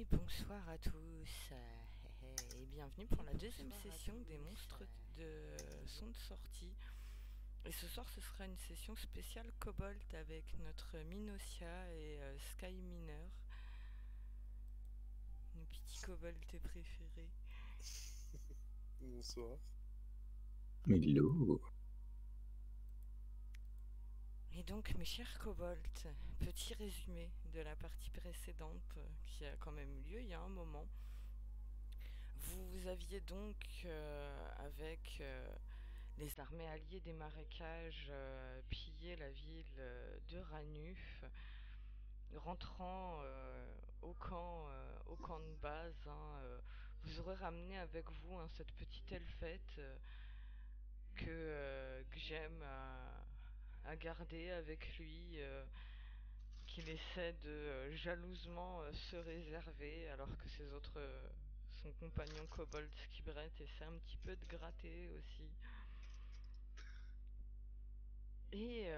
Et bonsoir à tous et bienvenue pour la deuxième session des monstres de son de sortie. Et ce soir ce sera une session spéciale Cobalt avec notre Minocia et Sky Miner, nos petits Cobalt préférés. Bonsoir. Hello. Et donc mes chers Cobalt, petit résumé de la partie précédente qui a quand même eu lieu il y a un moment. Vous aviez donc avec les armées alliées des marécages pillé la ville de Ranuf, rentrant au camp de base. Vous aurez ramené avec vous cette petite elfette que Gjem a gardée avec lui, qu'il essaie de jalousement se réserver, alors que son compagnon Kobold Skibret essaie un petit peu de gratter aussi. Et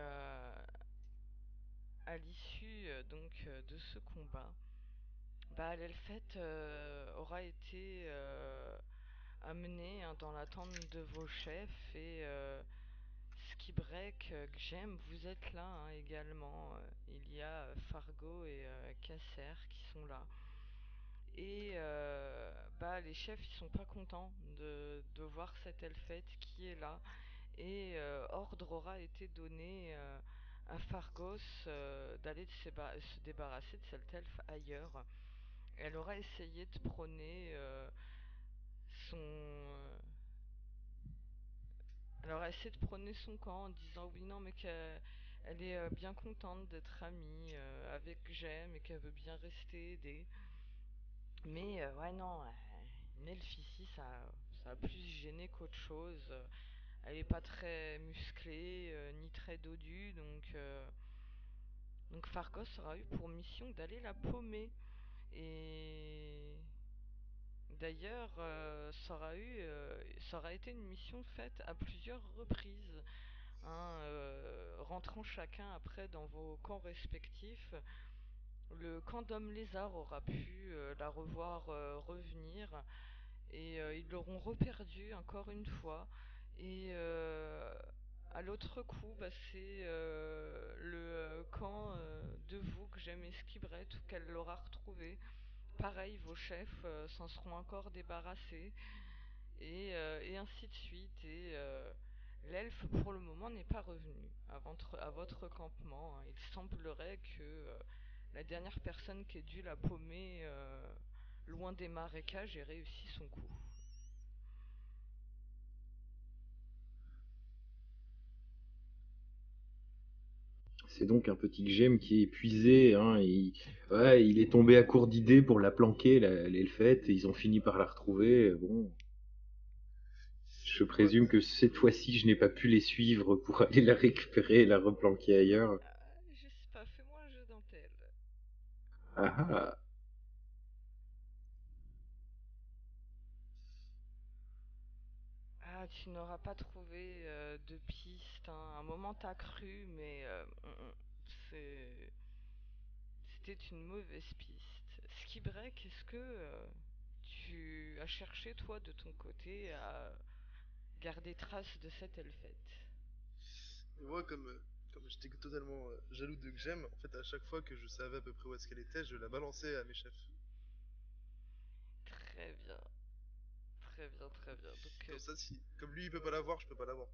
à l'issue de ce combat, l'elfette aura été amenée dans la tente de vos chefs et Skibrek, Gjem, vous êtes là également. Il y a Fargo et Kasser qui sont là. Et les chefs ils sont pas contents de voir cette elfette qui est là. Et ordre aura été donné à Fargos d'aller se débarrasser de cette elfe ailleurs. Elle aura essayé de prôner son... elle aura essayé de prôner son camp en disant oui non mais qu'elle est bien contente d'être amie avec Jem et qu'elle veut bien rester aider. Mais ouais non, une elfe ici ça a plus gêné qu'autre chose. Elle est pas très musclée ni très dodue, donc Fargos aura eu pour mission d'aller la paumer. Et d'ailleurs, ça aura été une mission faite à plusieurs reprises, rentrant chacun après dans vos camps respectifs. Le camp d'hommes lézards aura pu la revoir revenir, et ils l'auront reperdue encore une fois. Et à l'autre coup, c'est le camp de vous que j'aime Skibret, qu'elle l'aura retrouvé. Pareil, vos chefs s'en seront encore débarrassés, et ainsi de suite. Et l'elfe, pour le moment, n'est pas revenu à votre campement. Il semblerait que la dernière personne qui ait dû la paumer loin des marécages ait réussi son coup. C'est donc un petit Gem qui est épuisé. Il est tombé à court d'idées pour la planquer, l'elfette, et ils ont fini par la retrouver. Bon, je présume que cette fois-ci, je n'ai pas pu les suivre pour aller la récupérer et la replanquer ailleurs. Je sais pas, fais-moi un jeu d'intel. Ah ah. Ah, tu n'auras pas trouvé de piste. À un moment, t'as cru, mais c'est... c'était une mauvaise piste. Skibrek, est-ce que tu as cherché, toi, de ton côté, à garder trace de cette elfette? Et moi, comme j'étais totalement jaloux de Gem, en fait, à chaque fois que je savais à peu près où est-ce qu'elle était, je la balançais à mes chefs. Très bien. Très bien, très bien. Donc, Comme ça, si, comme lui, il peut pas l'avoir, je peux pas l'avoir.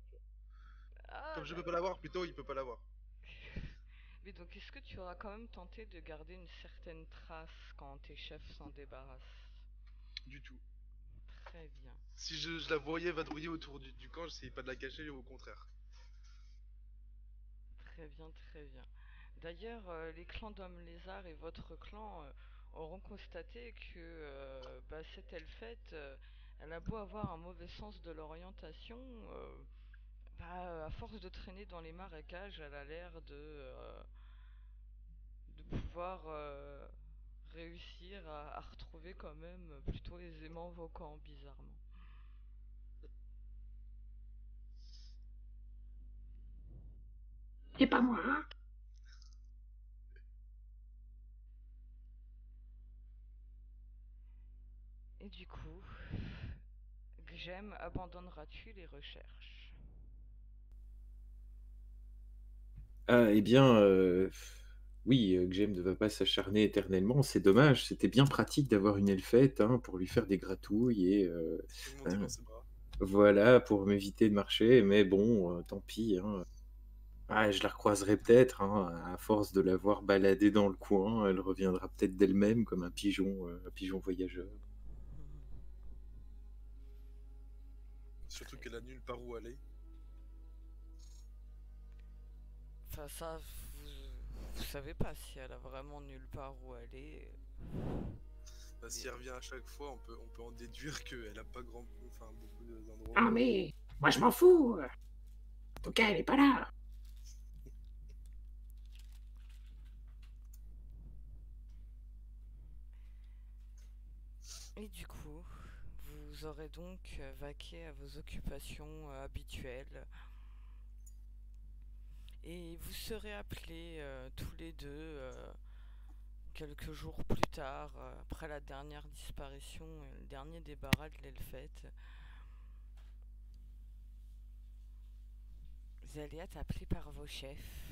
ah, Comme je peux pas d'accord. l'avoir, plutôt, il peut pas l'avoir. Mais donc, est-ce que tu auras quand même tenté de garder une certaine trace quand tes chefs s'en débarrassent? Du tout. Très bien. Si je la voyais vadrouiller autour du camp, j'essayais pas de la cacher, au contraire. Très bien, très bien. D'ailleurs, les clans d'hommes lézards et votre clan auront constaté que cette elfette, elle a beau avoir un mauvais sens de l'orientation, à force de traîner dans les marécages, elle a l'air de pouvoir réussir à retrouver quand même plutôt aisément vos camps, bizarrement. C'est pas moi, hein. Et du coup, Gjem, abandonneras-tu les recherches? Ah, eh bien, oui, Gem ne va pas s'acharner éternellement, c'est dommage, c'était bien pratique d'avoir une elfette, hein, pour lui faire des gratouilles et Et monter hein, dans ses bras. voilà, pour m'éviter de marcher, mais bon, tant pis, hein. Ah, je la recroiserai peut-être, hein, à force de la voir balader dans le coin, elle reviendra peut-être d'elle-même comme un pigeon voyageur. Surtout qu'elle a nulle part où aller. Enfin, ça, vous savez pas si elle a vraiment nulle part où aller. Bah, si elle revient à chaque fois, on peut en déduire qu'elle a pas beaucoup d'endroits Ah, où aller. mais moi je m'en fous. En tout cas, elle est pas là. Et du coup, vous aurez donc vaqué à vos occupations habituelles. Et vous serez appelés tous les deux quelques jours plus tard, après la dernière disparition et le dernier débarras de l'Elfette. Vous allez être appelés par vos chefs.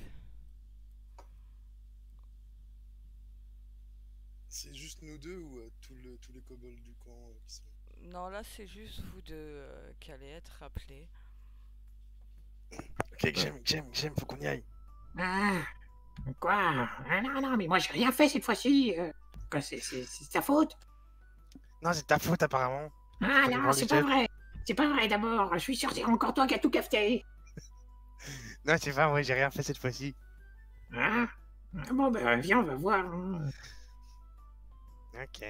C'est juste nous deux ou tous les kobolds du camp qui sont... Non, là c'est juste vous deux qui allez être appelés. Ok, j'aime, faut qu'on y aille. Ah, quoi? Ah, non, non, mais moi j'ai rien fait cette fois-ci. Quoi, c'est ta faute? Non, c'est ta faute apparemment. Ah Faut aller non, voir c'est les pas chefs. vrai. C'est pas vrai d'abord. Je suis sûr, c'est encore toi qui as tout cafeté. Non, c'est pas vrai, j'ai rien fait cette fois-ci. Ah, bon, ben viens, on va voir. Hein. Ok.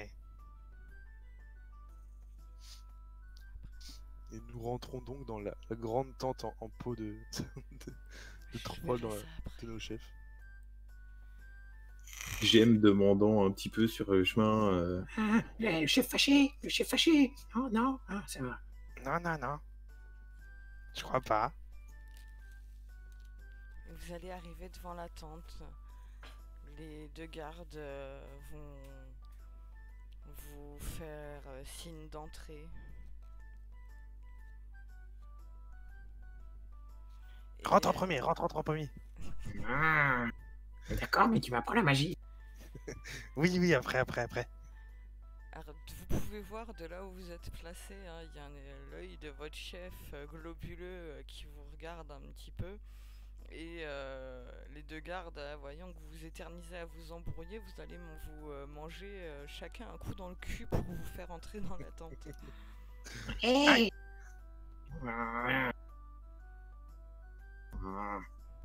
Et nous rentrons donc dans la grande tente en peau de, de troll de nos chefs. Gem demandant un petit peu sur le chemin, Ah, le chef fâché, le chef fâché. Oh non, ah, ça va. Non. Je crois pas. Vous allez arriver devant la tente. Les deux gardes vont vous faire signe d'entrée. Rentre en premier. Ah, d'accord, mais tu m'apprends la magie. Oui, après. Alors, vous pouvez voir de là où vous êtes placé, hein, il y a l'œil de votre chef globuleux qui vous regarde un petit peu. Et les deux gardes, voyant que vous vous éternisez à vous embrouiller, vous allez vous manger chacun un coup dans le cul pour vous faire entrer dans la tente. Hé!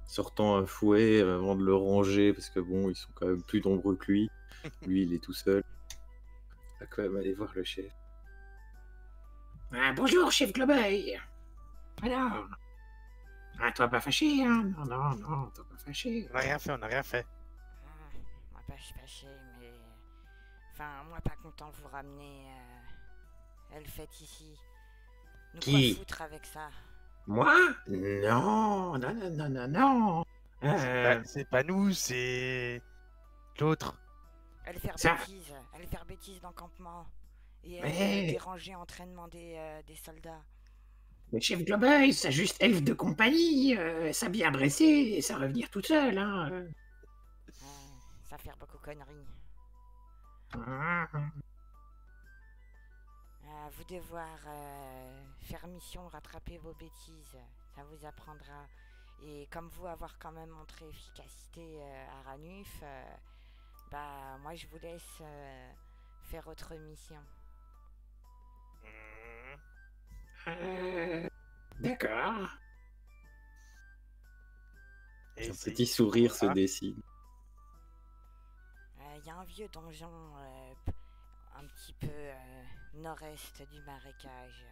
sortant un fouet avant de le ranger, parce que bon, ils sont quand même plus nombreux que lui. Lui, il est tout seul. Il va quand même aller voir le chef. Ah, bonjour, chef Globeuil. Alors. Ah, toi pas fâché, hein? Non, toi pas fâché. On a rien fait. Moi pas je suis fâché, mais... Enfin, moi pas content de vous ramener... Elle fait ici. Nous Qui? quoi foutre avec ça? Moi? Non. C'est pas nous, c'est l'autre. Elle faire Ça- bêtise dans le campement. Et Mais- déranger l'entraînement des soldats. Le chef Globeuil, c'est juste elfe de compagnie. Ça bien dresser et ça revenir toute seule, hein. Ça fait beaucoup conneries. Ah. Vous devoir faire mission, rattraper vos bêtises. Ça vous apprendra. Et comme vous avoir quand même montré efficacité à Ranuf, bah moi je vous laisse faire votre mission. D'accord. Et Un petit sourire se dessine. Il y a un vieux donjon un petit peu nord-est du marécage.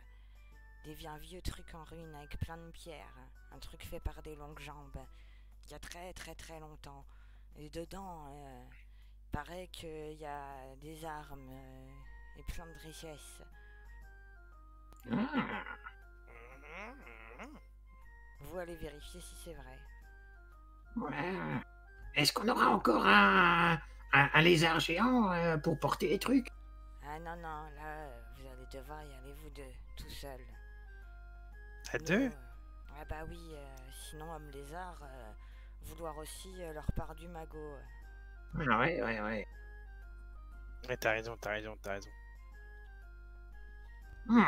Un vieux truc en ruine avec plein de pierres. Un truc fait par des longues jambes. Il y a très longtemps. Et dedans, paraît qu'il y a des armes et plein de richesses. Ah. Vous allez vérifier si c'est vrai. Ouais. Est-ce qu'on aura encore un lézard géant pour porter les trucs? Ah non, là, vous devoir y aller vous deux, tout seul. À Nous, deux? Ah bah oui, sinon Homme Lézard, vouloir aussi leur part du magot. Ah ouais. Mais t'as raison, t'as raison, t'as raison. Hmm.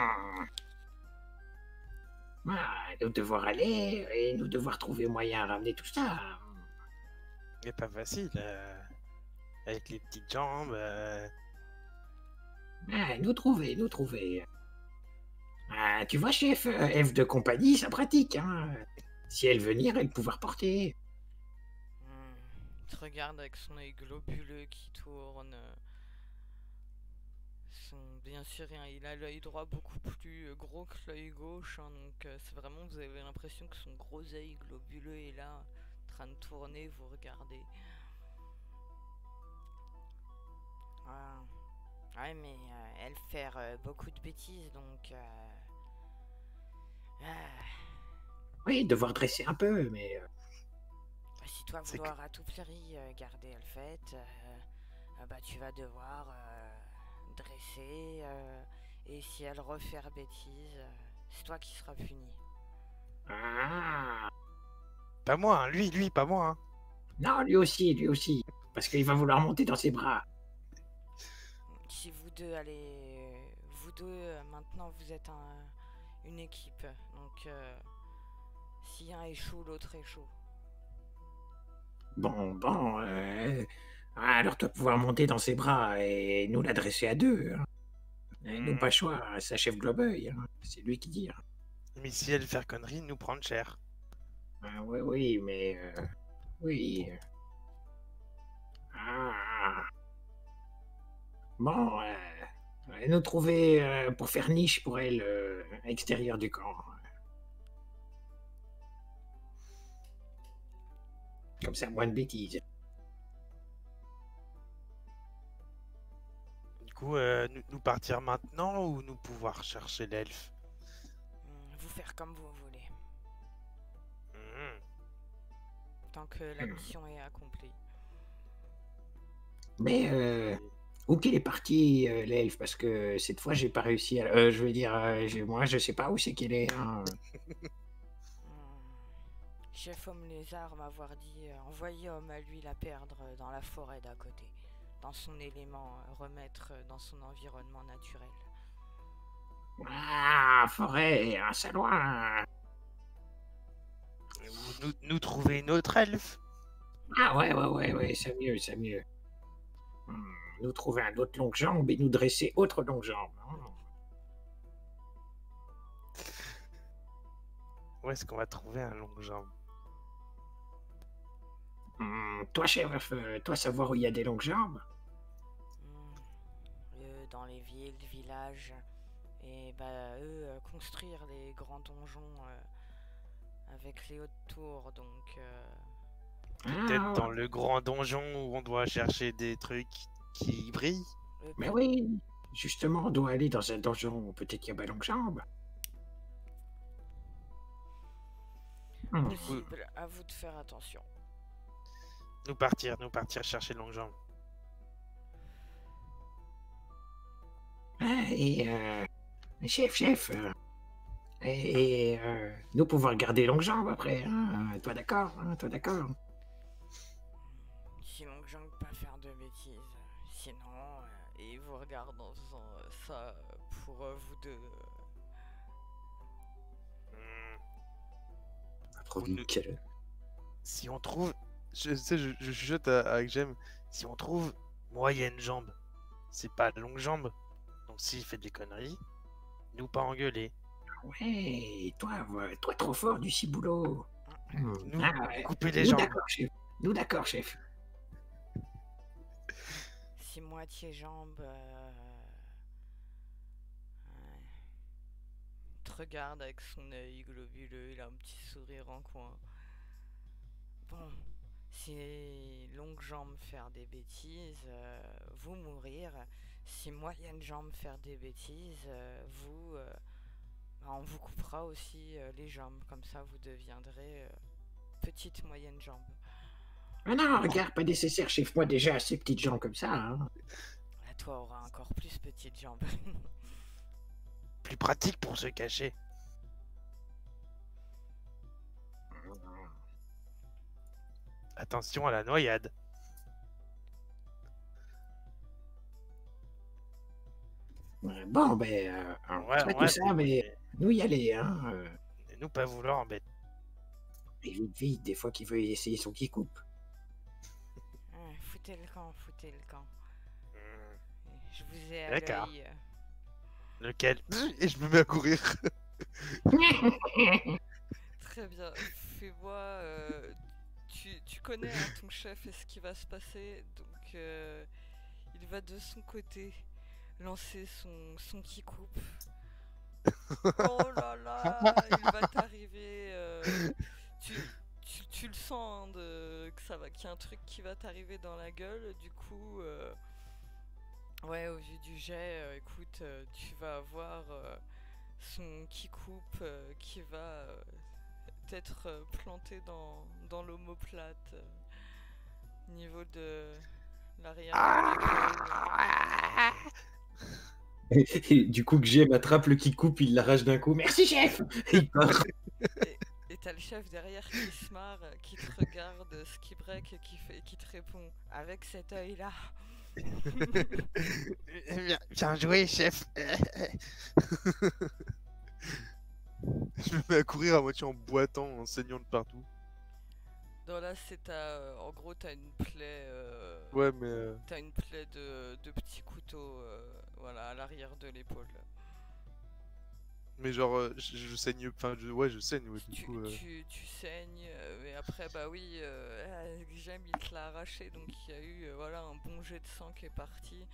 Ah, nous devoir aller et nous devoir trouver moyen de ramener tout ça. C'est pas facile. Avec les petites jambes. Ah, nous trouver. Ah, tu vois, chef, F de compagnie, ça pratique, hein. Si elle venir, elle pouvoir porter. Il te regarde avec son œil globuleux qui tourne. Bien sûr, hein, il a l'œil droit beaucoup plus gros que l'œil gauche, hein, donc c'est vraiment, vous avez l'impression que son gros œil globuleux est là, en train de tourner, vous regardez. Ah. Ouais, mais elle fait beaucoup de bêtises, donc... Oui, devoir dresser un peu, mais... Si toi C'est vouloir à tout prix garder Elfette, bah tu vas devoir dresser, et si elle refaire bêtise, c'est toi qui seras puni. Ah. Pas moi, hein. Lui, pas moi. Hein. Non, lui aussi. Parce qu'il va vouloir monter dans ses bras. Si vous deux allez... Vous deux, maintenant, vous êtes une équipe. Donc, si un échoue, l'autre échoue. Bon, alors toi pouvoir monter dans ses bras et nous l'adresser à deux. Hein. Et nous pas le choix, c'est chef Globeuil, hein. C'est lui qui dit. Hein. Mais si elle fait connerie, nous prendre cher. Ah, oui, mais... oui. Ah. Bon, nous trouver pour faire niche pour elle à l'extérieur du camp. Comme ça, moins de bêtises. Du coup, nous partir maintenant ou nous pouvoir chercher l'elfe? Vous faire comme vous voulez. Mhm. Tant que la mission est accomplie. Mais où qu'il est parti l'elfe? Parce que cette fois j'ai pas réussi à... je veux dire, moi je sais pas où c'est qu'il est. Hein. Chef Homme Lézard m'avoir dit envoyer Homme à lui la perdre dans la forêt d'à côté. Dans son élément, remettre dans son environnement naturel. Ah, forêt, ça loin. Ou nous trouver une autre elfe? Ah ouais, c'est mieux. Nous trouver un autre longue jambe et nous dresser autre longue jambe. Où est-ce qu'on va trouver un long jambe? Toi, chef, toi savoir où il y a des longues jambes? Dans les villes, villages, et bah eux construire les grands donjons avec les hautes tours, donc... Peut-être dans le grand donjon où on doit chercher des trucs qui brillent? Mais oui, justement, on doit aller dans un donjon, peut-être qu'il y a des longues jambes. Possible, à vous de faire attention. Nous partir chercher longue jambe. Chef, nous pouvoir garder longue jambe après, hein. Toi d'accord? Si Longue Jambe pas faire de bêtises, sinon... Et il vous regarde en faisant ça pour vous deux. Trop nickel. Si on trouve... Je chuchote avec Jem. Si on trouve moyenne jambe, c'est pas longue jambe. Donc s'il fait des conneries, nous pas engueuler. Ouais, toi trop fort du ciboulot. Nous couper les Nous jambes. d'accord, chef. Si moitié jambe... Il te regarde avec son œil globuleux, il a un petit sourire en coin. Bon, si longue jambe faire des bêtises, vous mourir. Si moyenne jambe faire des bêtises, on vous coupera aussi les jambes. Comme ça, vous deviendrez petite moyenne jambe. Ah non, regarde, pas nécessaire, chef. Moi déjà assez petites jambes comme ça. Hein. Toi auras encore plus petite jambe. plus pratique pour se cacher. Attention à la noyade. Bon, ben, on Ouais, fait ouais, tout ça, mais nous y aller, hein. Et nous pas vouloir embêter. Et vite, vite, des fois qu'il veut essayer son qui coupe. Foutez le camp, foutez le camp. Hmm, Je vous ai à D'accord. l'œil. Lequel? Et je me mets à courir. Très bien. Fais-moi. Tu connais hein, ton chef et ce qui va se passer, donc il va de son côté lancer son qui coupe. Oh là là, il va t'arriver. Tu le sens hein, que ça va, qu'il y a un truc qui va t'arriver dans la gueule. Du coup, ouais, au vu du jet, écoute, tu vas avoir son qui coupe qui va être planté dans l'omoplate, niveau de l'arrière de l'épaule. Et du coup, Gem attrape le qui coupe, il l'arrache d'un coup. Merci, chef! Et il part. Et t'as le chef derrière qui se marre, qui te regarde, ski break, qui te répond avec cet œil-là. Bien joué, chef. Je me mets à courir à moitié en boitant, en saignant de partout. Non, là, c'est en gros, t'as une plaie. Ouais, mais T'as une plaie de petits couteaux, voilà, à l'arrière de l'épaule. genre, je saigne. Enfin, ouais, je saigne, ouais, du coup. Tu saignes, mais après, bah oui, Gem il te l'a arraché, donc il y a eu voilà, un bon jet de sang qui est parti.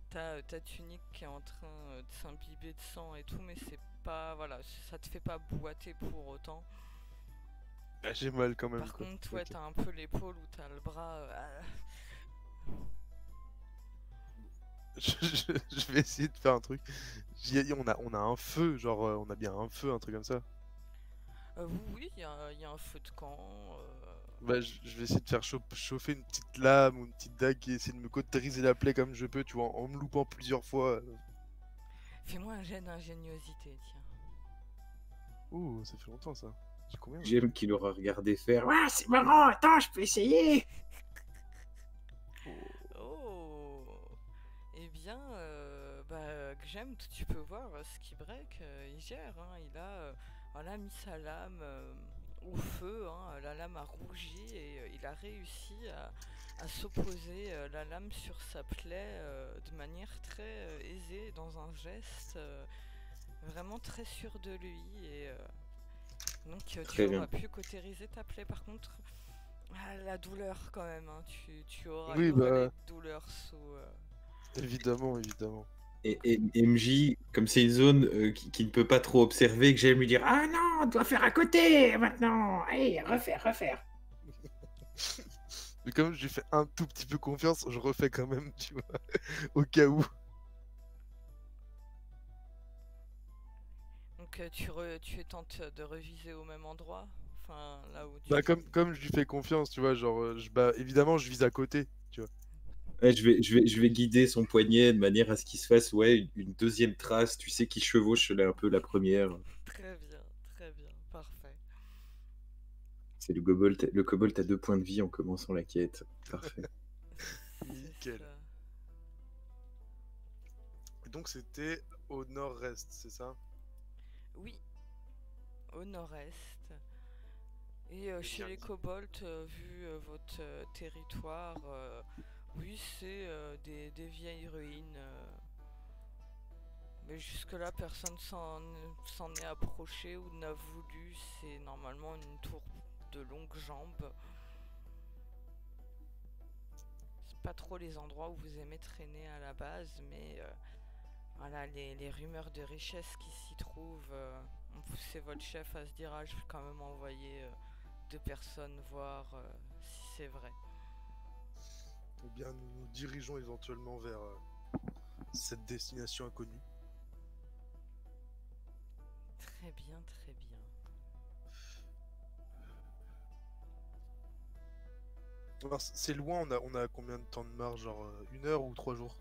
T'as ta tunique qui est en train de s'imbiber de sang et tout, mais c'est pas. Voilà, ça te fait pas boiter pour autant. Ah, j'ai mal quand même. Par quoi. contre, ouais, Ok. t'as un peu l'épaule où t'as le bras. Je vais essayer de faire un truc. On a un feu, genre, on a bien un feu, un truc comme ça. Oui, il y a un feu de camp. Bah, je vais essayer de faire chauffer une petite lame ou une petite dague et essayer de me cautériser la plaie comme je peux, tu vois, en me loupant plusieurs fois. Fais-moi un jet d'ingéniosité, tiens. Ouh, ça fait longtemps ça. J'ai combien? Gem qui l'aura regardé faire. Ouais, c'est marrant, attends, je peux essayer. Oh. Eh bien, bah, Gem, tu peux voir Ski Break, il gère, hein, il a voilà, mis sa lame au feu, hein, la lame a rougi et il a réussi à s'opposer la lame sur sa plaie de manière très aisée, dans un geste vraiment très sûr de lui. Et donc tu Très auras bien. pu cautériser ta plaie. Par contre, la douleur quand même, hein, tu auras Oui, hurlé bah. de douleur sous... Évidemment, évidemment. Et MJ, comme c'est une zone qui ne peut pas trop observer, que j'aime lui dire Ah non, on doit faire à côté maintenant. Allez, refaire. Mais comme je lui fais un tout petit peu confiance, je refais quand même, tu vois, au cas où. Donc tu tentes de reviser au même endroit, enfin là où tu... Bah, comme je lui fais confiance, tu vois, genre, bah, évidemment, je vise à côté, tu vois. Ouais, je vais guider son poignet de manière à ce qu'il se fasse ouais, une deuxième trace, tu sais, qui chevauche un peu la première. Très bien, parfait. C'est le kobold a 2 points de vie en commençant la quête. Parfait. C'est Nickel. ça. Et donc, c'était au nord-est, c'est ça? Oui, au nord-est. Et chez bien les dit. kobolds, vu votre territoire, oui, c'est des vieilles ruines. Mais jusque-là, personne s'en est approché ou n'a voulu. C'est normalement une tour de longues jambes. C'est pas trop les endroits où vous aimez traîner à la base, mais voilà, les rumeurs de richesse qui s'y trouvent ont poussé votre chef à se dire ah, je vais quand même envoyer 2 personnes voir si c'est vrai. Eh bien, nous nous dirigeons éventuellement vers cette destination inconnue. Très bien, très bien. Alors, c'est loin, on a combien de temps de marche? Genre 1 heure ou 3 jours?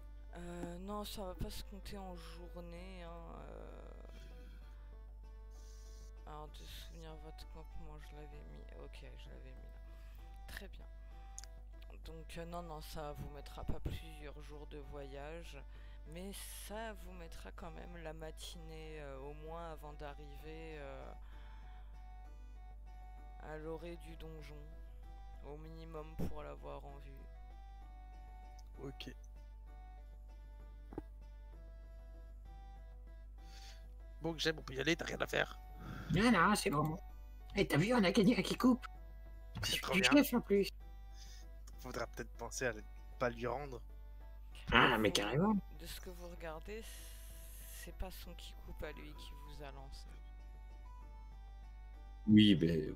Non, ça va pas se compter en journée. Hein, ok, je l'avais mis là. Très bien. Donc non, ça vous mettra pas plusieurs jours de voyage, mais ça vous mettra quand même la matinée au moins avant d'arriver à l'orée du donjon, au minimum pour l'avoir en vue. Ok. Bon, j'aime, on peut y aller, t'as rien à faire. Non, non, c'est bon. Et t'as vu, on a gagné à qui coupe. C'est trop Du bien. chef en plus. Faudra peut-être penser à ne pas lui rendre. Ah, mais Vous- carrément. De ce que vous regardez, c'est pas son qui coupe à lui qui vous a lancé. Oui, ben,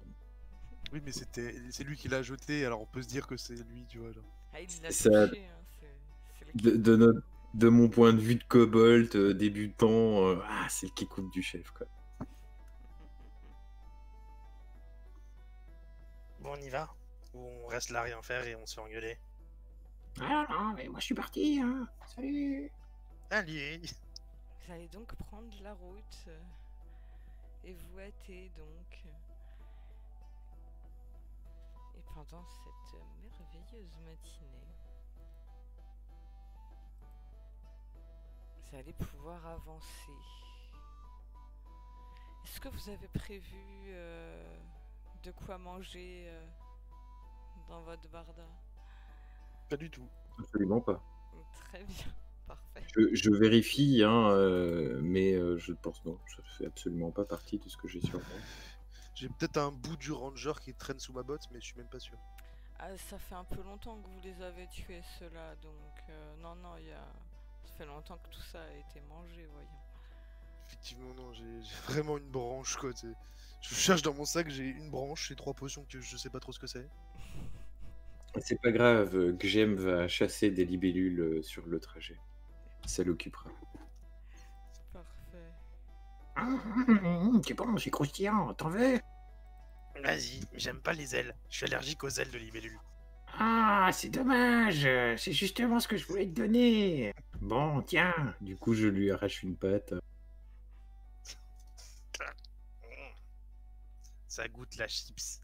Oui, mais c'est lui qui l'a jeté, alors on peut se dire que c'est lui, tu vois. Genre. Ah, il l'a Ça- touché, hein, c'est le de mon point de vue de kobold débutant, c'est le qui coupe du chef, quoi. Bon, on y va. Ou on reste là à rien faire et on se fait engueuler. Ah non, non, mais moi je suis parti, hein. Salut. Allez. Vous allez donc prendre la route et vous hâtez donc. Et pendant cette merveilleuse matinée, vous allez pouvoir avancer. Est-ce que vous avez prévu de quoi manger dans votre barda? Pas du tout. Absolument pas. Très bien, parfait. Je vérifie, mais je pense non, ça fait absolument pas partie de ce que j'ai sur moi. J'ai peut-être un bout du ranger qui traîne sous ma botte, mais je suis même pas sûr. Ah, ça fait un peu longtemps que vous les avez tués ceux-là, donc non, ça fait longtemps que tout ça a été mangé, voyons. Effectivement, non, j'ai vraiment une branche, quoi. Je cherche dans mon sac, j'ai une branche et 3 potions que je sais pas trop ce que c'est. C'est pas grave, Gjem va chasser des libellules sur le trajet. Ça l'occupera. Parfait. C'est bon, c'est croustillant, t'en veux? Vas-y, j'aime pas les ailes. Je suis allergique aux ailes de libellule. Ah, c'est dommage. C'est justement ce que je voulais te donner. Bon, tiens. Du coup, je lui arrache une patte. Ça goûte la chips.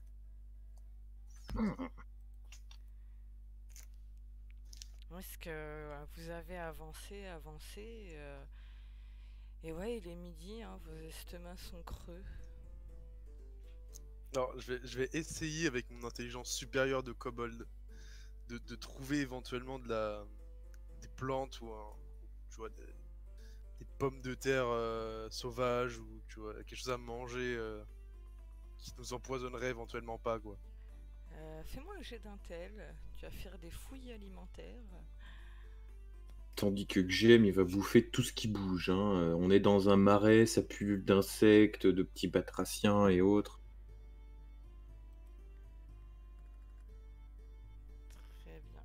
Est-ce que vous avez avancé, et ouais, il est midi, hein, vos estomacs sont creux. Non, je vais essayer avec mon intelligence supérieure de kobold de trouver éventuellement des plantes ou tu vois, des pommes de terre sauvages ou tu vois, quelque chose à manger qui nous empoisonnerait éventuellement pas, quoi. Fais-moi un jet d'intel, tu vas faire des fouilles alimentaires. Tandis que Gjem, il va bouffer tout ce qui bouge. On est dans un marais, ça pue d'insectes, de petits batraciens et autres. Très bien.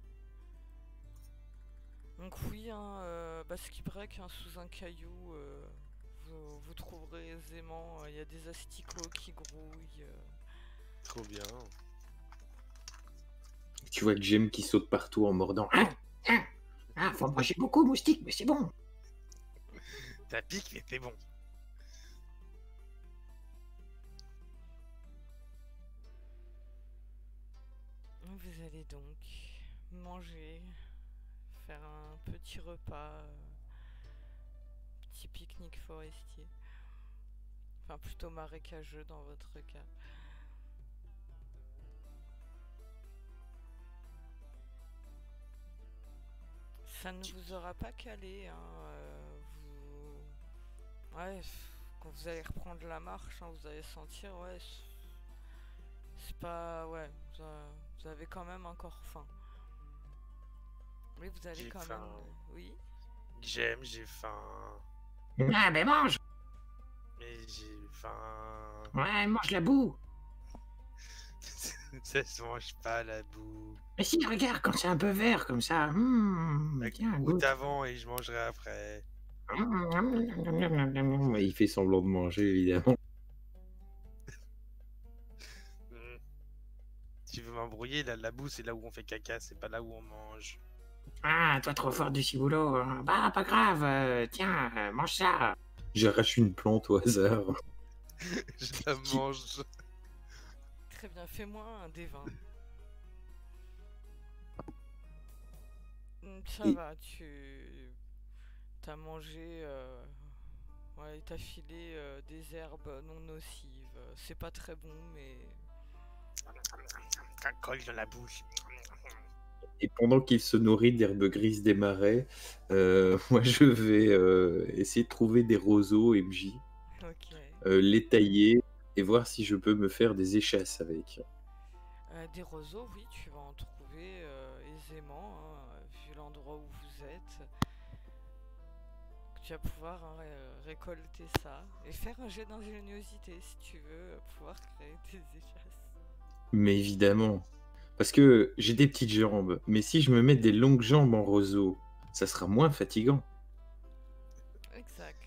Donc oui, ce qui paraît qu'un sous un caillou, vous trouverez aisément, il y a des asticots qui grouillent. Trop bien. Tu vois Gjem qui saute partout en mordant. Ah, faut en manger beaucoup, moustique, mais c'est bon. Ta pique, mais c'est bon. Vous allez donc manger, faire un petit repas, petit pique-nique forestier. Enfin, plutôt marécageux dans votre cas. Ça ne vous aura pas calé, hein. Ouais, quand vous allez reprendre la marche, hein, vous allez sentir, ouais, c'est pas... Ouais, vous avez quand même encore faim. Oui, vous allez J'ai quand faim. même... Oui. J'ai faim. Ah, ben mange. Mais j'ai faim. Ouais, mange la boue. Ça se mange pas la boue. Mais si, regarde, quand c'est un peu vert comme ça. Tiens, Goûte goûte. avant et je mangerai après. Il fait semblant de manger, évidemment. Hmm. Tu veux m'embrouiller, la boue c'est là où on fait caca, c'est pas là où on mange. Ah, toi trop fort du ciboulot. Bah, pas grave. Tiens, mange ça. J'arrache une plante au hasard. Je la mange. Très bien, fais-moi un des 20. Ça Et- va, t'as mangé, ouais, t'as filé des herbes non nocives. C'est pas très bon, mais Ça colle dans la bouche. Et pendant qu'il se nourrit d'herbes grises des marais, moi je vais essayer de trouver des roseaux MJ, ok. les tailler et voir si je peux me faire des échasses avec. Des roseaux, oui, tu vas en trouver aisément, hein, vu l'endroit où vous êtes. Tu vas pouvoir hein, récolter ça et faire un jet d'ingéniosité si tu veux pouvoir créer des échasses. Mais évidemment, parce que j'ai des petites jambes, mais si je me mets des longues jambes en roseau, ça sera moins fatigant. Exact.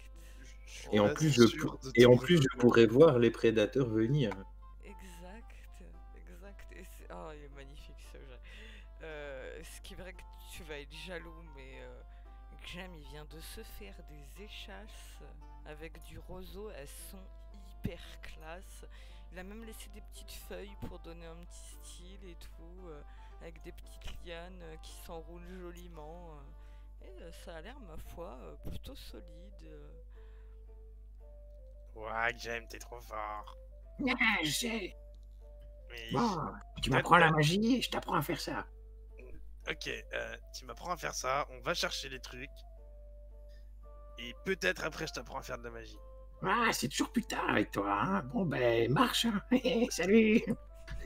Je suis Et en pas plus, sûr de et ton en plus, je raisonnement. pourrais voir les prédateurs venir. Exact. Et oh, il est magnifique ce jeu. Ce qui est vrai que tu vas être jaloux, mais Gem il vient de se faire des échasses avec du roseau. Elles sont hyper classe. Il a même laissé des petites feuilles pour donner un petit style et tout, avec des petites lianes qui s'enroulent joliment. Et ça a l'air, ma foi, plutôt solide. Ouais, Jem, t'es trop fort. Ah, je sais. Mais Bon, tu Toi, m'apprends la t'as- magie et je t'apprends à faire ça. ok, tu m'apprends à faire ça, on va chercher les trucs. Et peut-être après je t'apprends à faire de la magie. Ah, c'est toujours plus tard avec toi, hein. Bon, ben, marche, hein. Salut.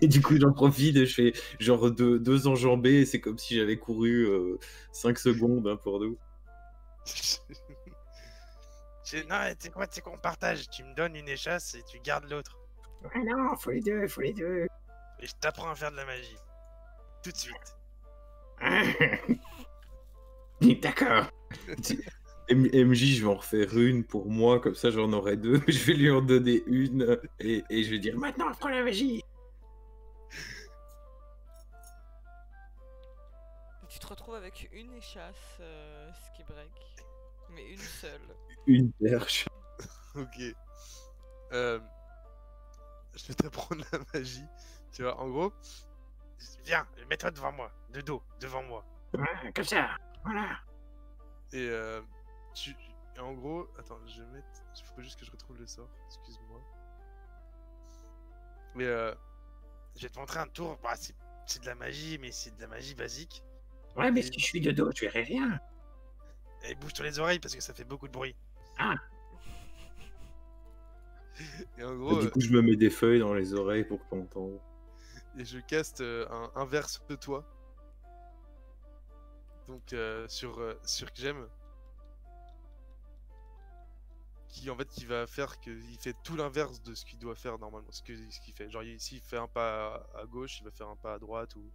Et du coup, j'en profite et je fais genre deux enjambées. C'est comme si j'avais couru 5 secondes hein, pour nous. Non, tu sais quoi, on partage. Tu me donnes une échasse et tu gardes l'autre. Ah non, faut les deux, faut les deux. Et je t'apprends à faire de la magie. Tout de suite. Ah. D'accord. MJ, je vais en refaire une pour moi, comme ça j'en aurai deux. Je vais lui en donner une et je vais dire Maintenant, apprends la magie. Et tu te retrouves avec une échasse, ski break, mais une seule. une perche. Ok. Je vais t'apprendre la magie. Tu vois, en gros, viens, mets-toi devant moi, de dos, devant moi. Ah, comme ça, voilà. Et en gros, attends, je vais mettre. Il faut juste que je retrouve le sort, excuse-moi. Mais je vais te montrer un tour. Bah, c'est de la magie, mais c'est de la magie basique. Ouais, mais Et- si je suis de dos, je verrai rien. Et bouge-toi les oreilles parce que ça fait beaucoup de bruit. Ah. Et en gros, Du coup, je me mets des feuilles dans les oreilles pour pas entendre. et je caste un inverse de toi. Donc sur Gem. Qui en fait qui va faire qu'il fait tout l'inverse de ce qu'il doit faire normalement. Ce qu'il fait. Genre s'il fait un pas à gauche, il va faire un pas à droite ou.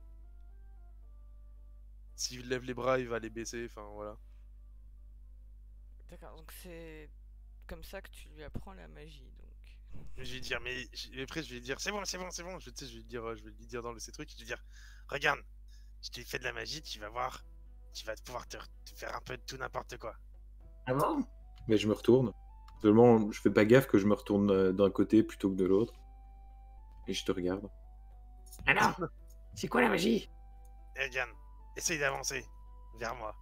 S'il lève les bras, il va les baisser, enfin voilà. D'accord, donc c'est comme ça que tu lui apprends la magie, donc. Je vais lui dire, mais après je vais lui dire, c'est bon, c'est bon, c'est bon. Je vais lui dire dans ces trucs, je vais lui dire, regarde, je t'ai fait de la magie, tu vas voir, tu vas pouvoir te faire un peu de tout n'importe quoi. Ah bon? Mais je me retourne. Seulement, je fais pas gaffe que je me retourne d'un côté plutôt que de l'autre. Et je te regarde. Alors, c'est quoi la magie? Eh Diane, essaye d'avancer vers moi.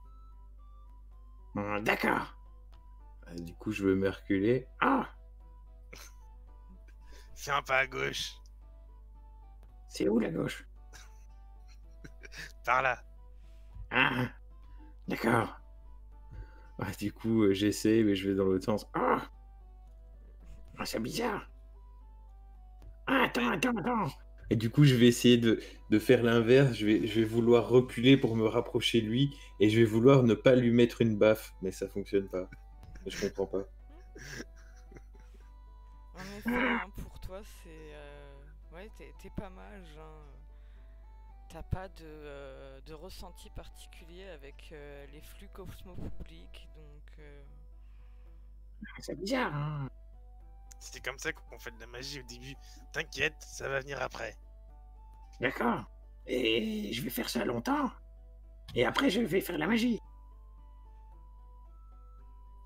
D'accord. Du coup, je veux me reculer. Ah, Fais un pas à gauche, c'est où la gauche? par là. Ah, d'accord. Du coup, j'essaie, mais je vais dans l'autre sens. Ah, c'est bizarre. Ah, attends. Et du coup, je vais essayer de faire l'inverse. Je vais vouloir reculer pour me rapprocher de lui. Et je vais vouloir ne pas lui mettre une baffe. Mais ça fonctionne pas. Je comprends pas. En effet, hein, pour toi, c'est. Ouais, t'es pas mage, hein. T'as pas de ressenti particulier avec les flux cosmopubliques, donc. C'est bizarre, hein. C'était comme ça qu'on fait de la magie au début. T'inquiète, ça va venir après. D'accord. Et je vais faire ça longtemps. Et après, je vais faire la magie.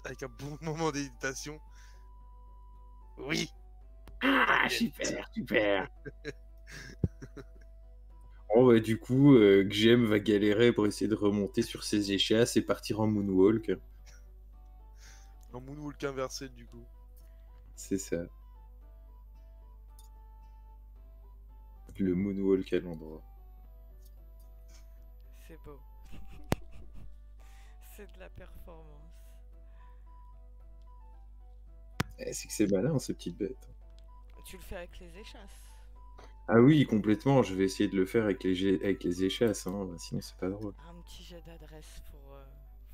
Avec un bon moment d'hésitation. Oui. Ah, T'inquiète. super. Oh, bah, du coup, Gem va galérer pour essayer de remonter sur ses échasses et partir en moonwalk. Un moonwalk inversé du coup. C'est ça. Le moonwalk à l'endroit. C'est beau. C'est de la performance. C'est que c'est malin, ces petites bêtes. Tu le fais avec les échasses. Ah oui, complètement. Je vais essayer de le faire avec les échasses, hein. Sinon c'est pas drôle. Un petit jet d'adresse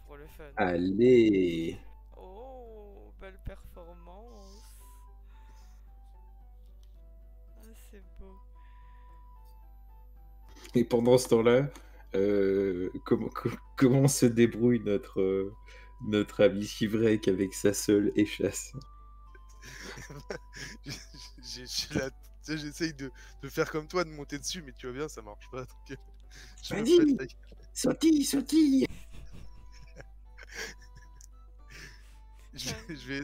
pour le fun. Allez! Oh, belle performance. Ah, c'est beau. Et pendant ce temps-là, comment se débrouille notre ami Chivrek avec sa seule échasse? J'essaye de faire comme toi, de monter dessus, mais tu vois bien, ça marche pas. Donc, je me Vas-y. pète la gueule. Sautille. Je vais.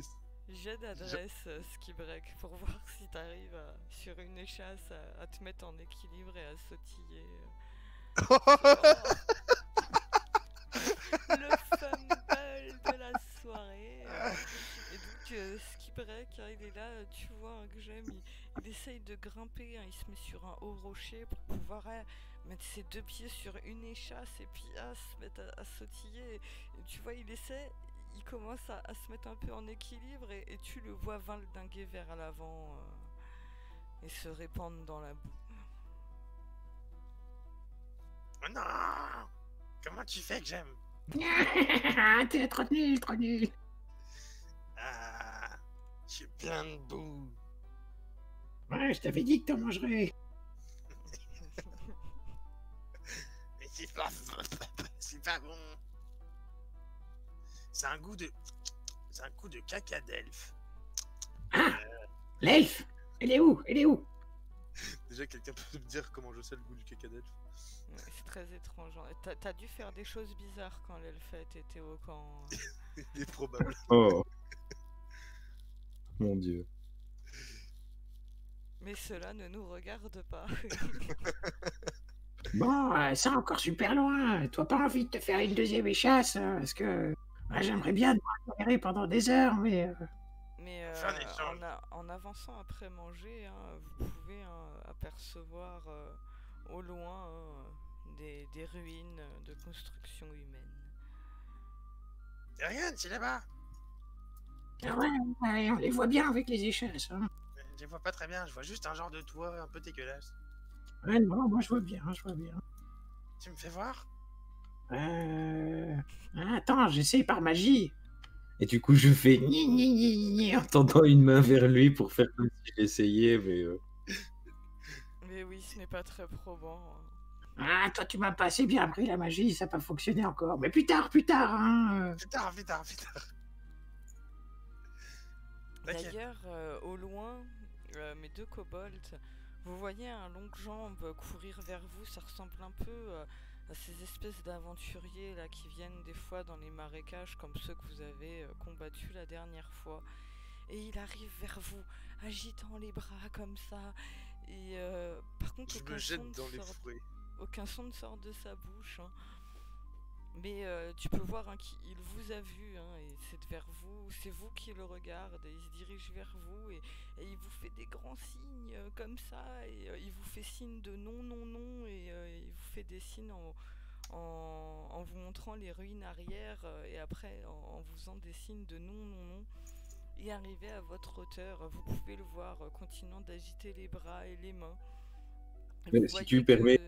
Jet d'adresse, Skibreak, pour voir si t'arrives sur une échasse à te mettre en équilibre et à sautiller. Le fumble de la soirée. Et donc, Skibreak, il est là, tu vois, que j'aime, il essaye de grimper, il se met sur un haut rocher pour pouvoir mettre ses deux pieds sur une échasse et puis se mettre à sautiller. Et tu vois, il commence à se mettre un peu en équilibre et tu le vois valdinguer vers l'avant et se répandre dans la boue. Oh non! Comment tu fais que j'aime? T'es trop nul. Ah, je suis plein de boue. Ouais, je t'avais dit que t'en mangerais. Mais c'est pas bon. C'est un goût de caca d'elfe. L'elfe, elle est où? Déjà, quelqu'un peut me dire comment je sais le goût du caca d'elfe? Ouais, c'est très étrange. T'as dû faire des choses bizarres quand l'elfette était au camp. Il est probable. Oh! Mon Dieu. Mais cela ne nous regarde pas. Bon, ça encore super loin. Toi, pas envie de te faire une deuxième échasse, parce que j'aimerais bien te tolérer pendant des heures, mais Mais Faire des échanges. en avançant après manger, vous pouvez apercevoir au loin des ruines de construction humaine. Rien, c'est là-bas. ouais, on les voit bien avec les échasses. Hein. Je vois pas très bien, je vois juste un genre de toit un peu dégueulasse. Ouais, non, moi je vois bien. Tu me fais voir? Attends, j'essaye par magie. Et du coup, je fais ni en tendant une main vers lui pour faire comme si j'essayais, mais Mais oui, ce n'est pas très probant. Ah, toi, tu m'as pas assez bien appris la magie, ça n'a pas fonctionné encore. Mais plus tard, hein. Plus tard. Ok. D'ailleurs, au loin, mes deux kobolds, vous voyez un longue-jambe courir vers vous. Ça ressemble un peu à ces espèces d'aventuriers là qui viennent des fois dans les marécages comme ceux que vous avez combattus la dernière fois. Et il arrive vers vous, agitant les bras comme ça. Et par contre, Je me jette dans les fouets. aucun son ne sort de sa bouche. Hein. Mais tu peux voir qu'il vous a vu, et c'est vers vous, c'est vous qui le regarde, et il se dirige vers vous, et il vous fait des grands signes comme ça, et il vous fait signe de non, et il vous fait des signes en vous montrant les ruines arrière, et après en vous faisant des signes de non. Et arrivé à votre hauteur, vous pouvez le voir continuant d'agiter les bras et les mains. Et Mais vous si voyez tu permets- que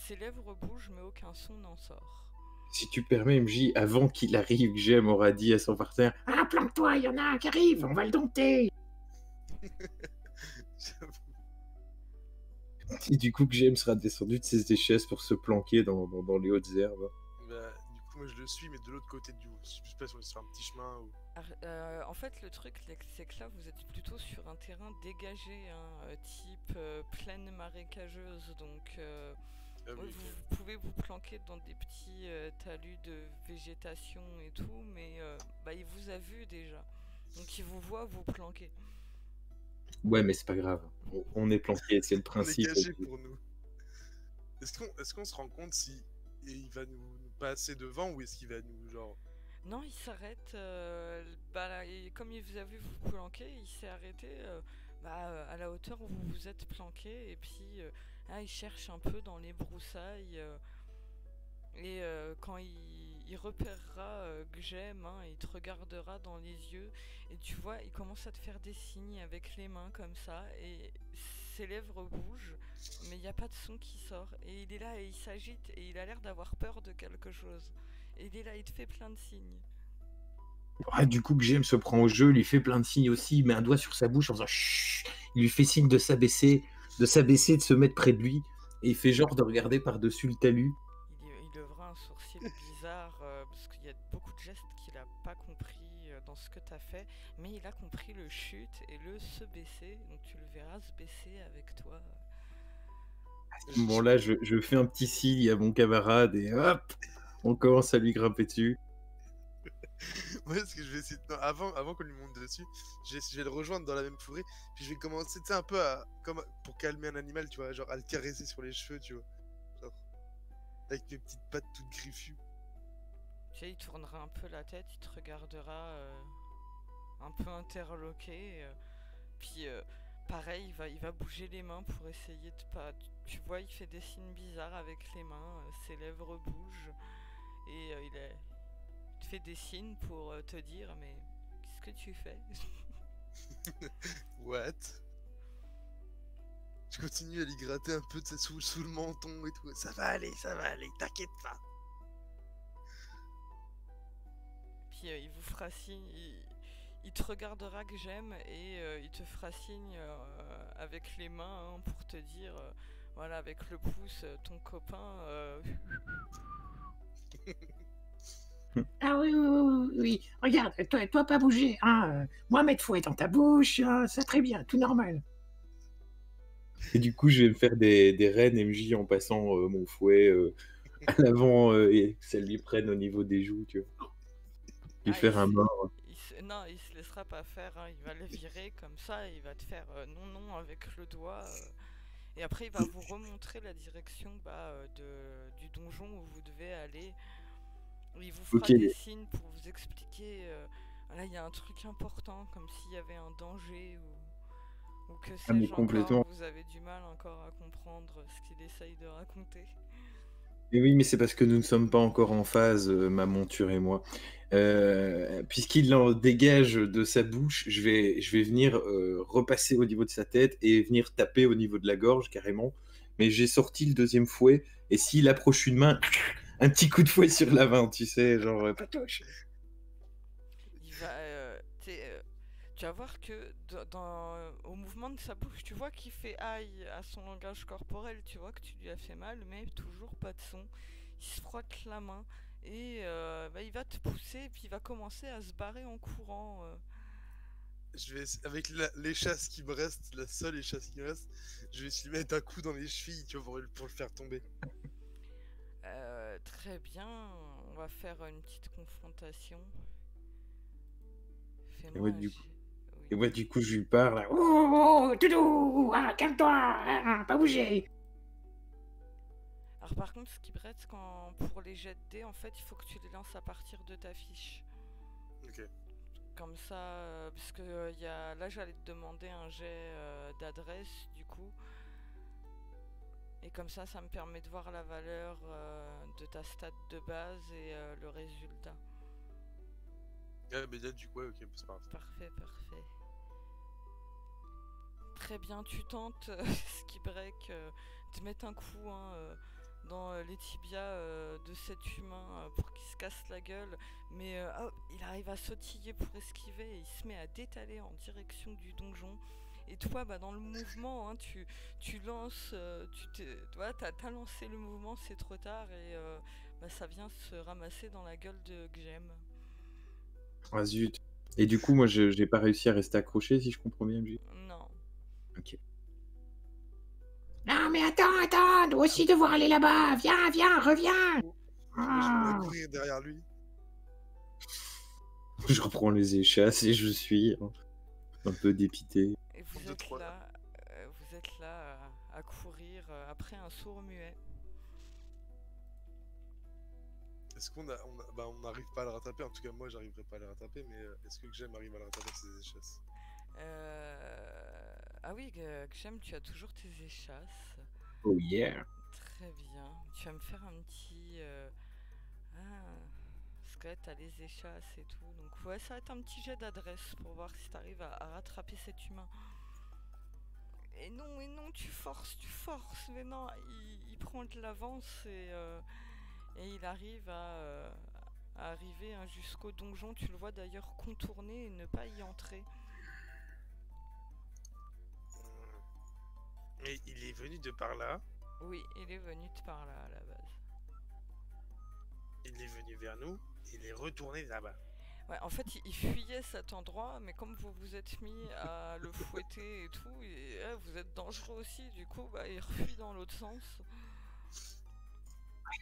ses lèvres bougent, mais aucun son n'en sort. si tu permets, MJ, avant qu'il arrive, Gem aura dit à son partenaire Ah, planque-toi, il y en a un qui arrive, on va le dompter. et du coup que Gem sera descendu de ses échasses pour se planquer dans les hautes herbes. Bah, du coup, moi je le suis, mais de l'autre côté du. Je sais pas si on est sur un petit chemin ou. En fait, le truc, c'est que là, vous êtes plutôt sur un terrain dégagé, type plaine marécageuse. Donc, Ah oui, vous pouvez vous planquer dans des petits talus de végétation et tout, mais il vous a vu déjà. Donc, il vous voit vous planquer. Ouais, mais c'est pas grave. On est planqué, c'est le On est principe. caché pour nous. Est-ce qu'on se rend compte si il va nous passer devant ou est-ce qu'il va nous genre. Non, il s'arrête. Bah, là, et comme il vous a vu vous planquer, il s'est arrêté à la hauteur où vous vous êtes planqué. Et puis, il cherche un peu dans les broussailles. Et quand il repérera Gjem, hein, il te regardera dans les yeux. Et tu vois, il commence à te faire des signes avec les mains comme ça. Et ses lèvres bougent, mais il n'y a pas de son qui sort. Et il est là et il s'agite. Et il a l'air d'avoir peur de quelque chose. Et il est là, il te fait plein de signes. Ah, du coup, Gjem se prend au jeu, lui fait plein de signes aussi, il met un doigt sur sa bouche en faisant chut. Il lui fait signe de s'abaisser, de se mettre près de lui, et il fait genre de regarder par-dessus le talus. Il lèvera un sourcil bizarre parce qu'il y a beaucoup de gestes qu'il a pas compris dans ce que tu as fait, mais il a compris le chute et le se baisser, donc tu le verras se baisser avec toi. À ce moment-là, je fais un petit signe à mon camarade et hop, on commence à lui grimper dessus. Ouais, parce que je vais essayer. Non, avant qu'on lui monte dessus, je vais le rejoindre dans la même forêt. Puis je vais commencer, tu sais, un peu comme pour calmer un animal, tu vois, genre à le caresser sur les cheveux, tu vois. Genre, avec mes petites pattes toutes griffues. Tu sais, il tournera un peu la tête, il te regardera un peu interloqué. Puis pareil, il va bouger les mains pour essayer de pas. Tu vois, il fait des signes bizarres avec les mains, ses lèvres bougent et il te fait des signes pour te dire mais qu'est-ce que tu fais? What? Je continue à lui gratter un peu de sous le menton et tout. Ça va aller, t'inquiète pas. Puis il vous fera signe, il te regardera que j'aime et il te fera signe avec les mains hein, pour te dire voilà, avec le pouce, ton copain. Ah oui. Regarde, toi pas bouger. Hein. Moi mettre fouet dans ta bouche, c'est très bien, tout normal. Et du coup, je vais me faire des reines MJ en passant mon fouet à l'avant et que ça lui prenne au niveau des joues, tu vois. Lui faire un mort. Non, il se laissera pas faire, hein, il va le virer comme ça, il va te faire non avec le doigt. Et après, il va vous remontrer la direction du donjon où vous devez aller. Il vous fera des signes pour vous expliquer. Là, il y a un truc important, comme s'il y avait un danger ou que sais-je encore. Vous avez du mal encore à comprendre ce qu'il essaye de raconter. Et oui, mais c'est parce que nous ne sommes pas encore en phase, ma monture et moi. Puisqu'il en dégage de sa bouche, je vais venir repasser au niveau de sa tête et venir taper au niveau de la gorge carrément. Mais j'ai sorti le deuxième fouet et s'il approche une main, un petit coup de fouet sur la main, tu sais, genre patoche. Il va, tu vas voir que au mouvement de sa bouche, tu vois qu'il fait aïe à son langage corporel, tu vois que tu lui as fait mal, mais toujours pas de son. Il se frotte la main et il va te pousser et puis il va commencer à se barrer en courant. Je vais, avec les chasses qui me restent, la seule échasse qui me reste, je vais lui mettre un coup dans les chevilles, tu vois, pour le faire tomber. Très bien, on va faire une petite confrontation. Fais-moi et ouais, du coup, je lui parle. Oh, Toudou, calme-toi, pas bouger. Alors par contre, ce qui brette pour les jets de dés, en fait, il faut que tu les lances à partir de ta fiche. Ok. Comme ça, parce que là, j'allais te demander un jet d'adresse, du coup. Et comme ça me permet de voir la valeur de ta stat de base et le résultat. Ah, mais là, du coup, ouais, ok, c'est pas grave. Parfait. Très bien, tu tentes, Ski Break, de mettre un coup dans les tibias de cet humain pour qu'il se casse la gueule. Mais il arrive à sautiller pour esquiver et il se met à détaler en direction du donjon. Et toi, dans le mouvement, hein, tu lances, t'as lancé le mouvement, c'est trop tard et ça vient se ramasser dans la gueule de Gjem. Ah zut. Et du coup, moi, j'ai pas réussi à rester accroché, si je comprends bien, MJ. Non. Ok. Non, mais attends, dois aussi devoir aller là-bas. Viens, reviens. Je vais courir derrière lui. Je reprends les échasses et je suis. un peu dépité. Et vous Deux, êtes trois. là, à courir après un sourd muet. Est-ce on n'arrive pas à le rattraper? En tout cas, moi, j'arriverai pas à le rattraper, mais est-ce que Gem arrive à le rattraper avec ses échasses? Ah oui, Gem, tu as toujours tes échasses. Oh yeah. Très bien. Tu vas me faire un petit... Ah, Squelette a les échasses et tout. Donc ouais, ça va être un petit jet d'adresse pour voir si tu arrives à rattraper cet humain. Et non, tu forces, mais non, il prend de l'avance et il arrive à arriver jusqu'au donjon. Tu le vois d'ailleurs contourner et ne pas y entrer. Mais il est venu de par là, Oui, il est venu de par là à la base. il est venu vers nous, il est retourné là-bas. Ouais, en fait, il fuyait cet endroit, mais comme vous vous êtes mis à le fouetter et tout, vous êtes dangereux aussi, du coup, bah, il refuit dans l'autre sens.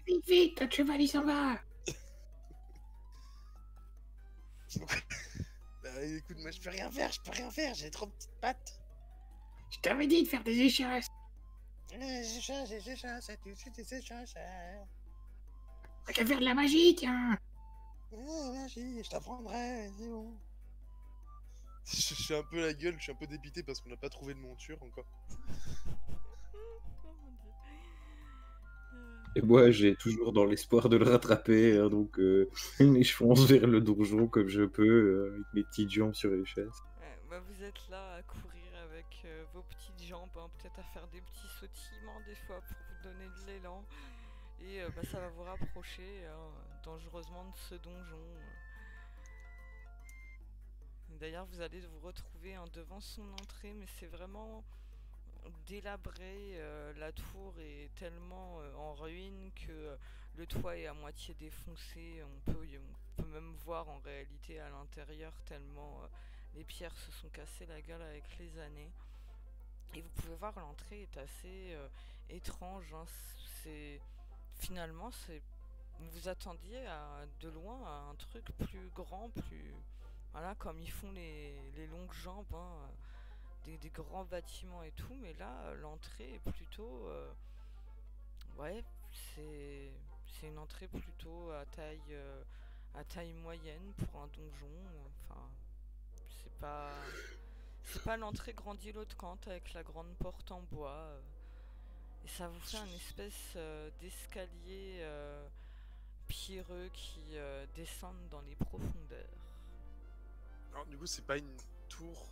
Vite, vite, notre cheval il s'en va. Bah écoute, moi je peux rien faire, j'ai trop de petites pattes. Je t'avais dit de faire des échasses. Les échasses, tu fais des échasses. T'as qu'à faire de la magie, tiens. Magie, je t'apprendrai, c'est bon. Je suis un peu la gueule, je suis un peu dépité parce qu'on n'a pas trouvé de monture encore. Oh mon Dieu. Et moi, j'ai toujours dans l'espoir de le rattraper, hein, donc je fonce vers le donjon comme je peux, avec mes petites jambes sur les chaises. Ouais, bah, vous êtes là à courir avec vos petites jambes, hein, peut-être à faire des petits sautillements des fois pour vous donner de l'élan. Et bah, ça va vous rapprocher dangereusement de ce donjon. D'ailleurs, vous allez vous retrouver devant son entrée, mais c'est vraiment délabré. La tour est tellement en ruine que le toit est à moitié défoncé. On peut même voir en réalité à l'intérieur tellement les pierres se sont cassées la gueule avec les années. Et vous pouvez voir l'entrée est assez étrange. Hein. Finalement, vous attendiez de loin à un truc plus grand, plus voilà, comme ils font les longues jambes, hein, des grands bâtiments et tout, mais là l'entrée est plutôt ouais, c'est une entrée plutôt à taille moyenne pour un donjon. Enfin, c'est pas l'entrée grandiloquente avec la grande porte en bois. Et ça vous fait un espèce d'escalier pierreux qui descendent dans les profondeurs. Alors du coup, c'est pas une tour.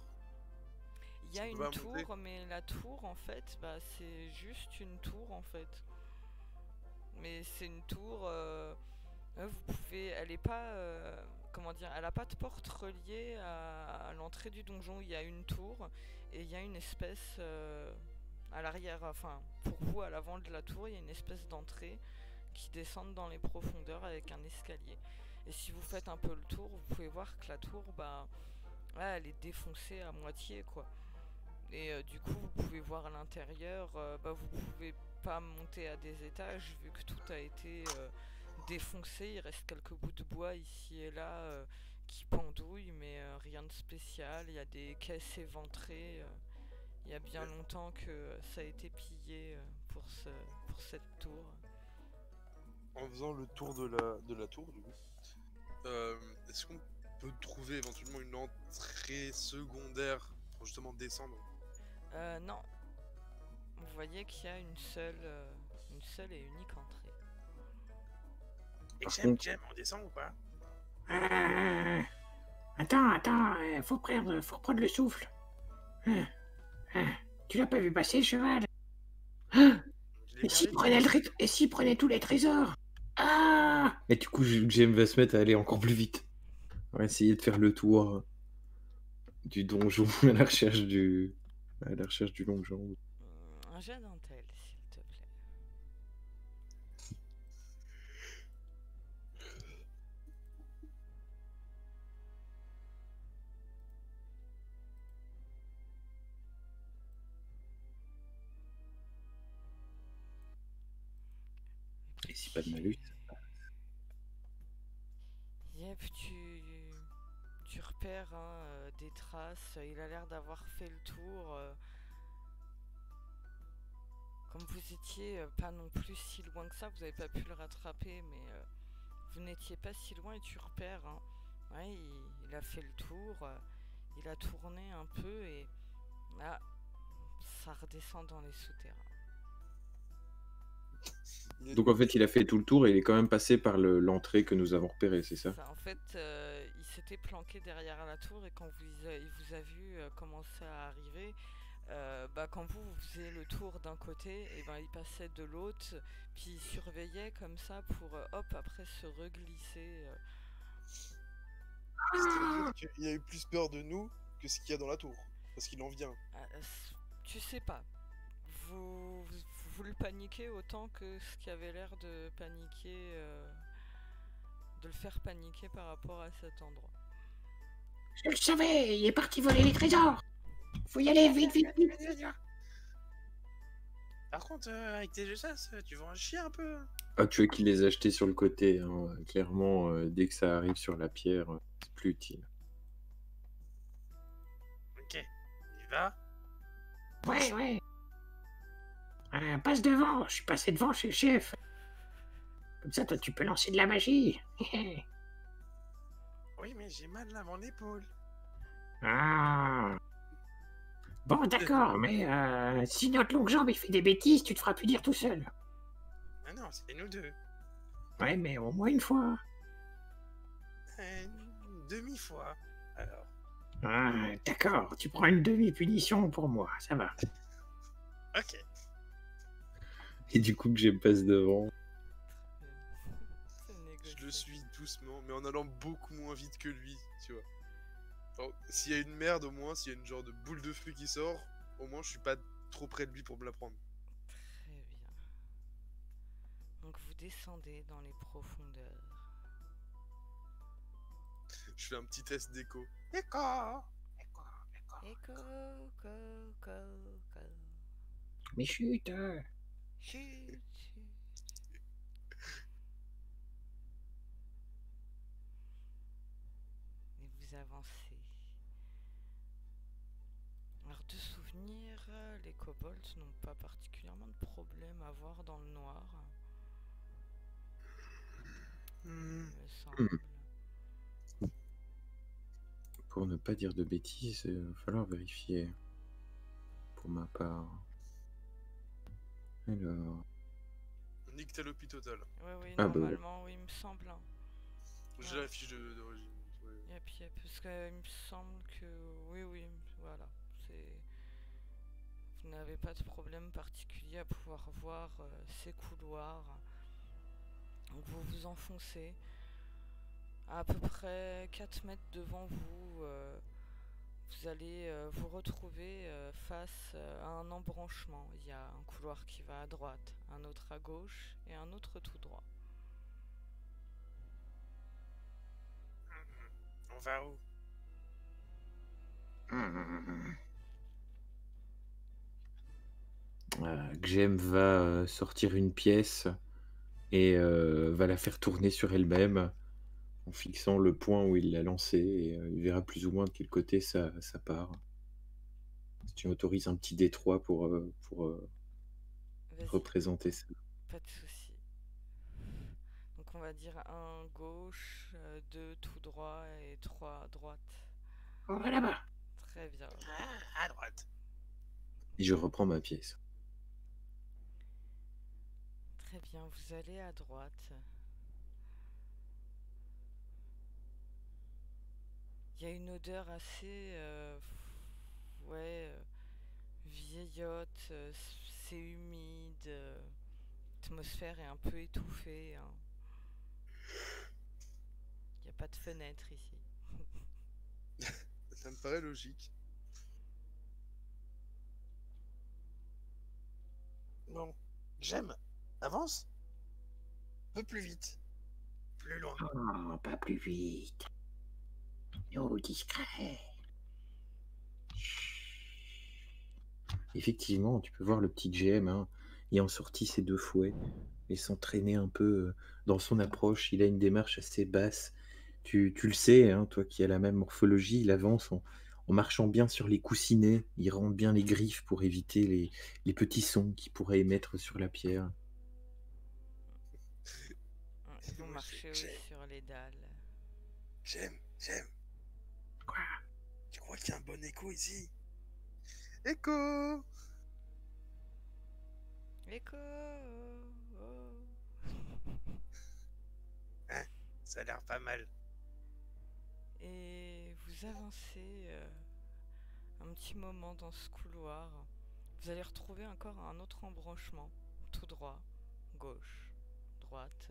Il y a Ça peut une pas tour, monter. mais la tour en fait, bah, c'est juste une tour en fait. Mais c'est une tour, vous pouvez, elle est pas, comment dire, elle a pas de porte reliée à l'entrée du donjon. Il y a une tour et il y a une espèce à l'arrière, enfin pour vous à l'avant de la tour, il y a une espèce d'entrée qui descend dans les profondeurs avec un escalier. Et si vous faites un peu le tour, vous pouvez voir que la tour, bah, ouais, elle est défoncée à moitié quoi. Et du coup, vous pouvez voir à l'intérieur, bah, vous pouvez pas monter à des étages vu que tout a été défoncé. Il reste quelques bouts de bois ici et là qui pendouillent, mais rien de spécial. Il y a des caisses éventrées. Il y a bien longtemps que ça a été pillé pour cette tour. En faisant le tour de la tour, du coup, est-ce qu'on peut trouver éventuellement une entrée secondaire pour justement descendre? Non. Vous voyez qu'il y a une seule et unique entrée. Et Par Gem, contre- on descend ou pas? Attends, faut reprendre le souffle. Tu l'as pas vu passer le cheval? Je l'ai Et s'il regardé prenait, et s'il prenait tous les trésors? Ah! Et du coup, Jem va se mettre à aller encore plus vite. On va essayer de faire le tour du donjon à la recherche du donjon. Un jet d'intel, s'il te plaît. Et si pas de malus. Yep, tu repères repère des traces. Il a l'air d'avoir fait le tour. Comme vous étiez pas non plus si loin que ça, vous n'avez pas pu le rattraper, mais vous n'étiez pas si loin et tu repères. Ouais, il a fait le tour, il a tourné un peu et là, ça redescend dans les souterrains. Donc en fait, il a fait tout le tour et il est quand même passé par l'entrée que nous avons repérée, c'est ça? En fait, il s'était planqué derrière la tour et quand il vous a vu commencer à arriver, quand vous faisiez le tour d'un côté, et il passait de l'autre, puis il surveillait comme ça pour après se reglisser. C'est-à-dire qu'il a eu plus peur de nous que ce qu'il y a dans la tour, parce qu'il en vient. Tu sais pas. Vous le paniquez autant que ce qui avait l'air de paniquer, de le faire paniquer par rapport à cet endroit. Je le savais, il est parti voler les trésors. Faut y aller, vite, vite, vite. Par contre, avec tes jeux sas, tu vas en chier un peu. Ah, tu veux qu'il les a achetés sur le côté, hein. Clairement, dès que ça arrive sur la pierre, c'est plus utile. Ok, il va. Ouais. Passe devant, je suis passé devant chez le chef. Comme ça, toi, tu peux lancer de la magie. Oui, mais j'ai mal à mon épaule. Ah. Bon, d'accord, mais si notre longue jambe il fait des bêtises, tu te feras plus dire tout seul. Ah non, c'est nous deux. Ouais, mais au moins une fois. Une demi-fois, alors. Ah, d'accord, tu prends une demi-punition pour moi, ça va. Ok. Et du coup, que je passe devant. Je le suis doucement, mais en allant beaucoup moins vite que lui, tu vois. Alors, s'il y a une merde, au moins, s'il y a une genre de boule de feu qui sort, au moins je suis pas trop près de lui pour me la prendre. Très bien. Donc vous descendez dans les profondeurs. Je fais un petit test d'écho. Écho. Écho, co. Mais chut. Chut. Et vous avancez. Alors de souvenir, les kobolds n'ont pas particulièrement de problème à voir dans le noir. Il me semble. Pour ne pas dire de bêtises, il va falloir vérifier. Pour ma part. Alors. Nyctalopie totale. Oui, Ah, bah, normalement, oui, il me semble. J'ai la fiche d'origine. Ouais. Yep, parce qu'il me semble que... Oui, voilà. Vous n'avez pas de problème particulier à pouvoir voir ces couloirs. Donc vous vous enfoncez. À peu près 4 mètres devant vous, vous allez vous retrouver face à un embranchement. Il y a un couloir qui va à droite, un autre à gauche et un autre tout droit. On va où? Gem va sortir une pièce et va la faire tourner sur elle-même en fixant le point où il l'a lancé et il verra plus ou moins de quel côté ça part. Si tu autorises un petit D3 pour Vas-y, représenter ça. pas de souci. Donc on va dire 1 gauche, 2 tout droit et 3 à droite. On va là-bas. Très bien. Ah, à droite. Et je reprends ma pièce. Très bien, vous allez à droite. Il y a une odeur assez... vieillotte, c'est humide, l'atmosphère est un peu étouffée. Hein. Il n'y a pas de fenêtre ici. Ça me paraît logique. Bon, j'aime. Avance. Un peu plus vite. Plus loin. Oh, pas plus vite. Oh, discret. Effectivement, tu peux voir le petit GM hein, ayant sorti ses 2 fouets et s'entraîner un peu dans son approche. Il a une démarche assez basse. Tu le sais, hein, toi qui as la même morphologie, il avance en marchant bien sur les coussinets. Il rentre bien les griffes pour éviter les petits sons qu'il pourrait émettre sur la pierre. Ils vont Moi, je fais marcher oui, sur les dalles. J'aime. Quoi? Tu crois qu'il y a un bon écho ici? Écho! Écho oh. Ça a l'air pas mal. Et vous avancez un petit moment dans ce couloir. Vous allez retrouver encore un autre embranchement, tout droit, gauche, droite.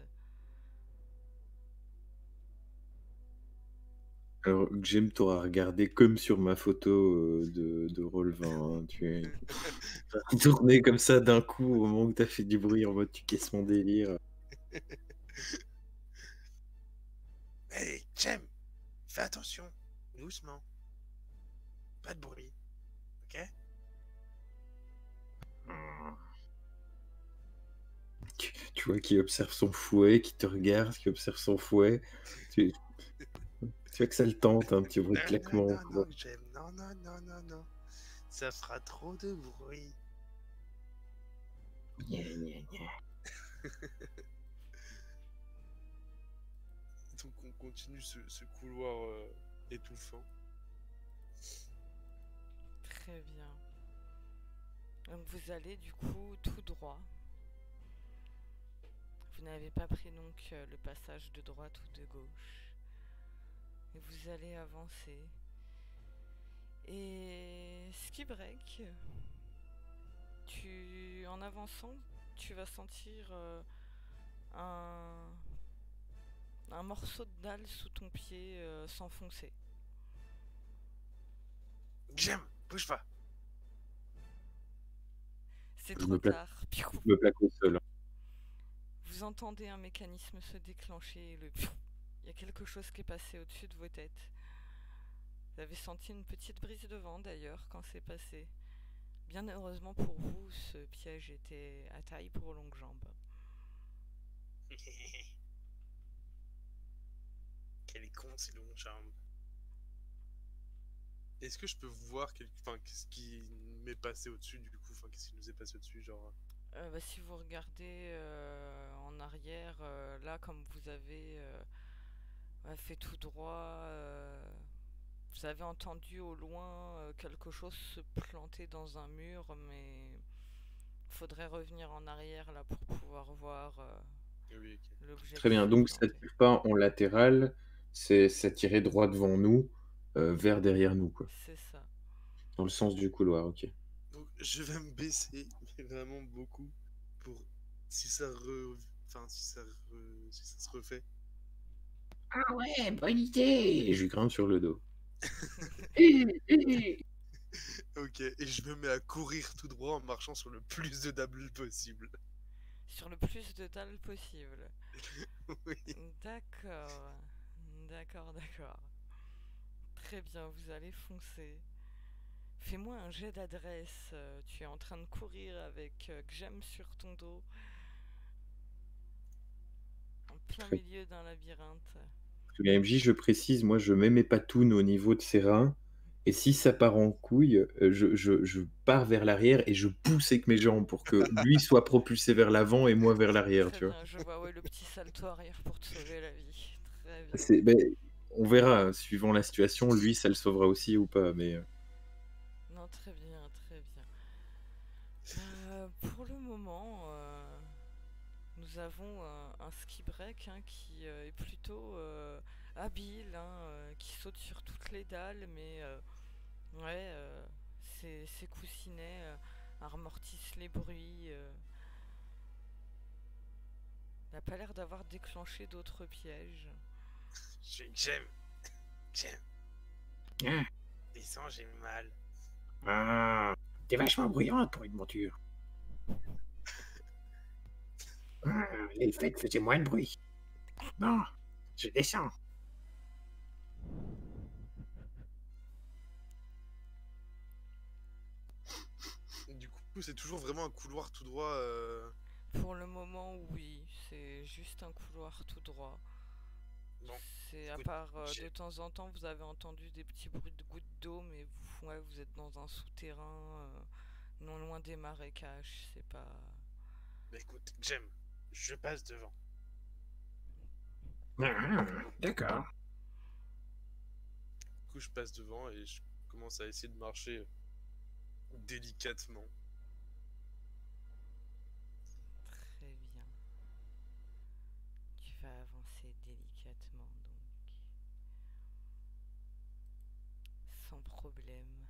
Alors, Jem t'aura regardé comme sur ma photo de Roll20. Hein. Tu es tourné comme ça d'un coup au moment où t'as fait du bruit en mode tu casses mon délire. Hey, Jem! Fais attention, doucement. Pas de bruit, ok? Tu vois qui observe son fouet, qui te regarde, qui observe son fouet. Tu vois que ça le tente, un petit bruit de claquement. Non, Jem, non. Ça fera trop de bruit. Gna, gna, gna. Donc on continue ce couloir étouffant. Très bien. Donc vous allez du coup tout droit. Vous n'avez pas pris donc le passage de droite ou de gauche. Et vous allez avancer. Et ski break, en avançant, tu vas sentir un morceau de dalle sous ton pied s'enfoncer. Jem, bouge pas. C'est Je trop me plaque. tard. Je me plaque au sol. Vous entendez un mécanisme se déclencher et il y a quelque chose qui est passé au-dessus de vos têtes. Vous avez senti une petite brise de vent d'ailleurs quand c'est passé. Bien heureusement pour vous, ce piège était à taille pour longues jambes. Quel est con, c'est long charme. Est-ce que je peux voir qu'est-ce qui m'est passé au-dessus du coup? Enfin, qu'est-ce qui nous est passé au-dessus, genre... Si vous regardez en arrière, là comme vous avez fait tout droit, vous avez entendu au loin quelque chose se planter dans un mur, mais il faudrait revenir en arrière là pour pouvoir voir Oui, ok. l'objet. Très qui bien, s'est donc ça planté. tire pas en latéral, ça tirait droit devant nous, vers derrière nous, quoi. C'est ça. Dans le sens du couloir, ok. Donc je vais me baisser, mais vraiment beaucoup, pour... Si ça se refait. Ah ouais, bonne idée. Et je lui grimpe sur le dos. Euh. Ok, et je me mets à courir tout droit en marchant sur le plus de double possible. Sur le plus de dalles possible. Oui. D'accord. D'accord. Très bien, vous allez foncer. Fais-moi un jet d'adresse. Tu es en train de courir avec Gem sur ton dos. En plein Très- milieu d'un labyrinthe. Très bien, MJ, je précise, moi je mets mes patounes au niveau de ses reins, et si ça part en couille, je pars vers l'arrière et je pousse avec mes jambes pour que lui soit propulsé vers l'avant et moi vers l'arrière, Très tu vois. bien, je vois le petit salto arrière pour te sauver la vie. Très bien. Ben, on verra, suivant la situation, lui ça le sauvera aussi ou pas, mais... Non, très bien. Pour le moment, nous avons un ski break qui est plutôt habile, qui saute sur toutes les dalles, mais ses coussinets amortissent les bruits. Il n'a pas l'air d'avoir déclenché d'autres pièges. J'aime. Ah, Descends, j'ai mal. ah, t'es vachement bruyante pour une monture. Ah, les fêtes faisaient moins de bruit. Bon, je descends. Du coup, c'est toujours vraiment un couloir tout droit. Pour le moment, oui, c'est juste un couloir tout droit. Bon. C'est à Écoute, part de j'ai- temps en temps, vous avez entendu des petits bruits de gouttes d'eau, mais vous, ouais, vous êtes dans un souterrain, non loin des marécages. C'est pas. Bah écoute, Jem, je passe devant. Ah, d'accord. Du coup, je passe devant et je commence à essayer de marcher délicatement. Très bien. Tu vas avancer délicatement, donc. Sans problème.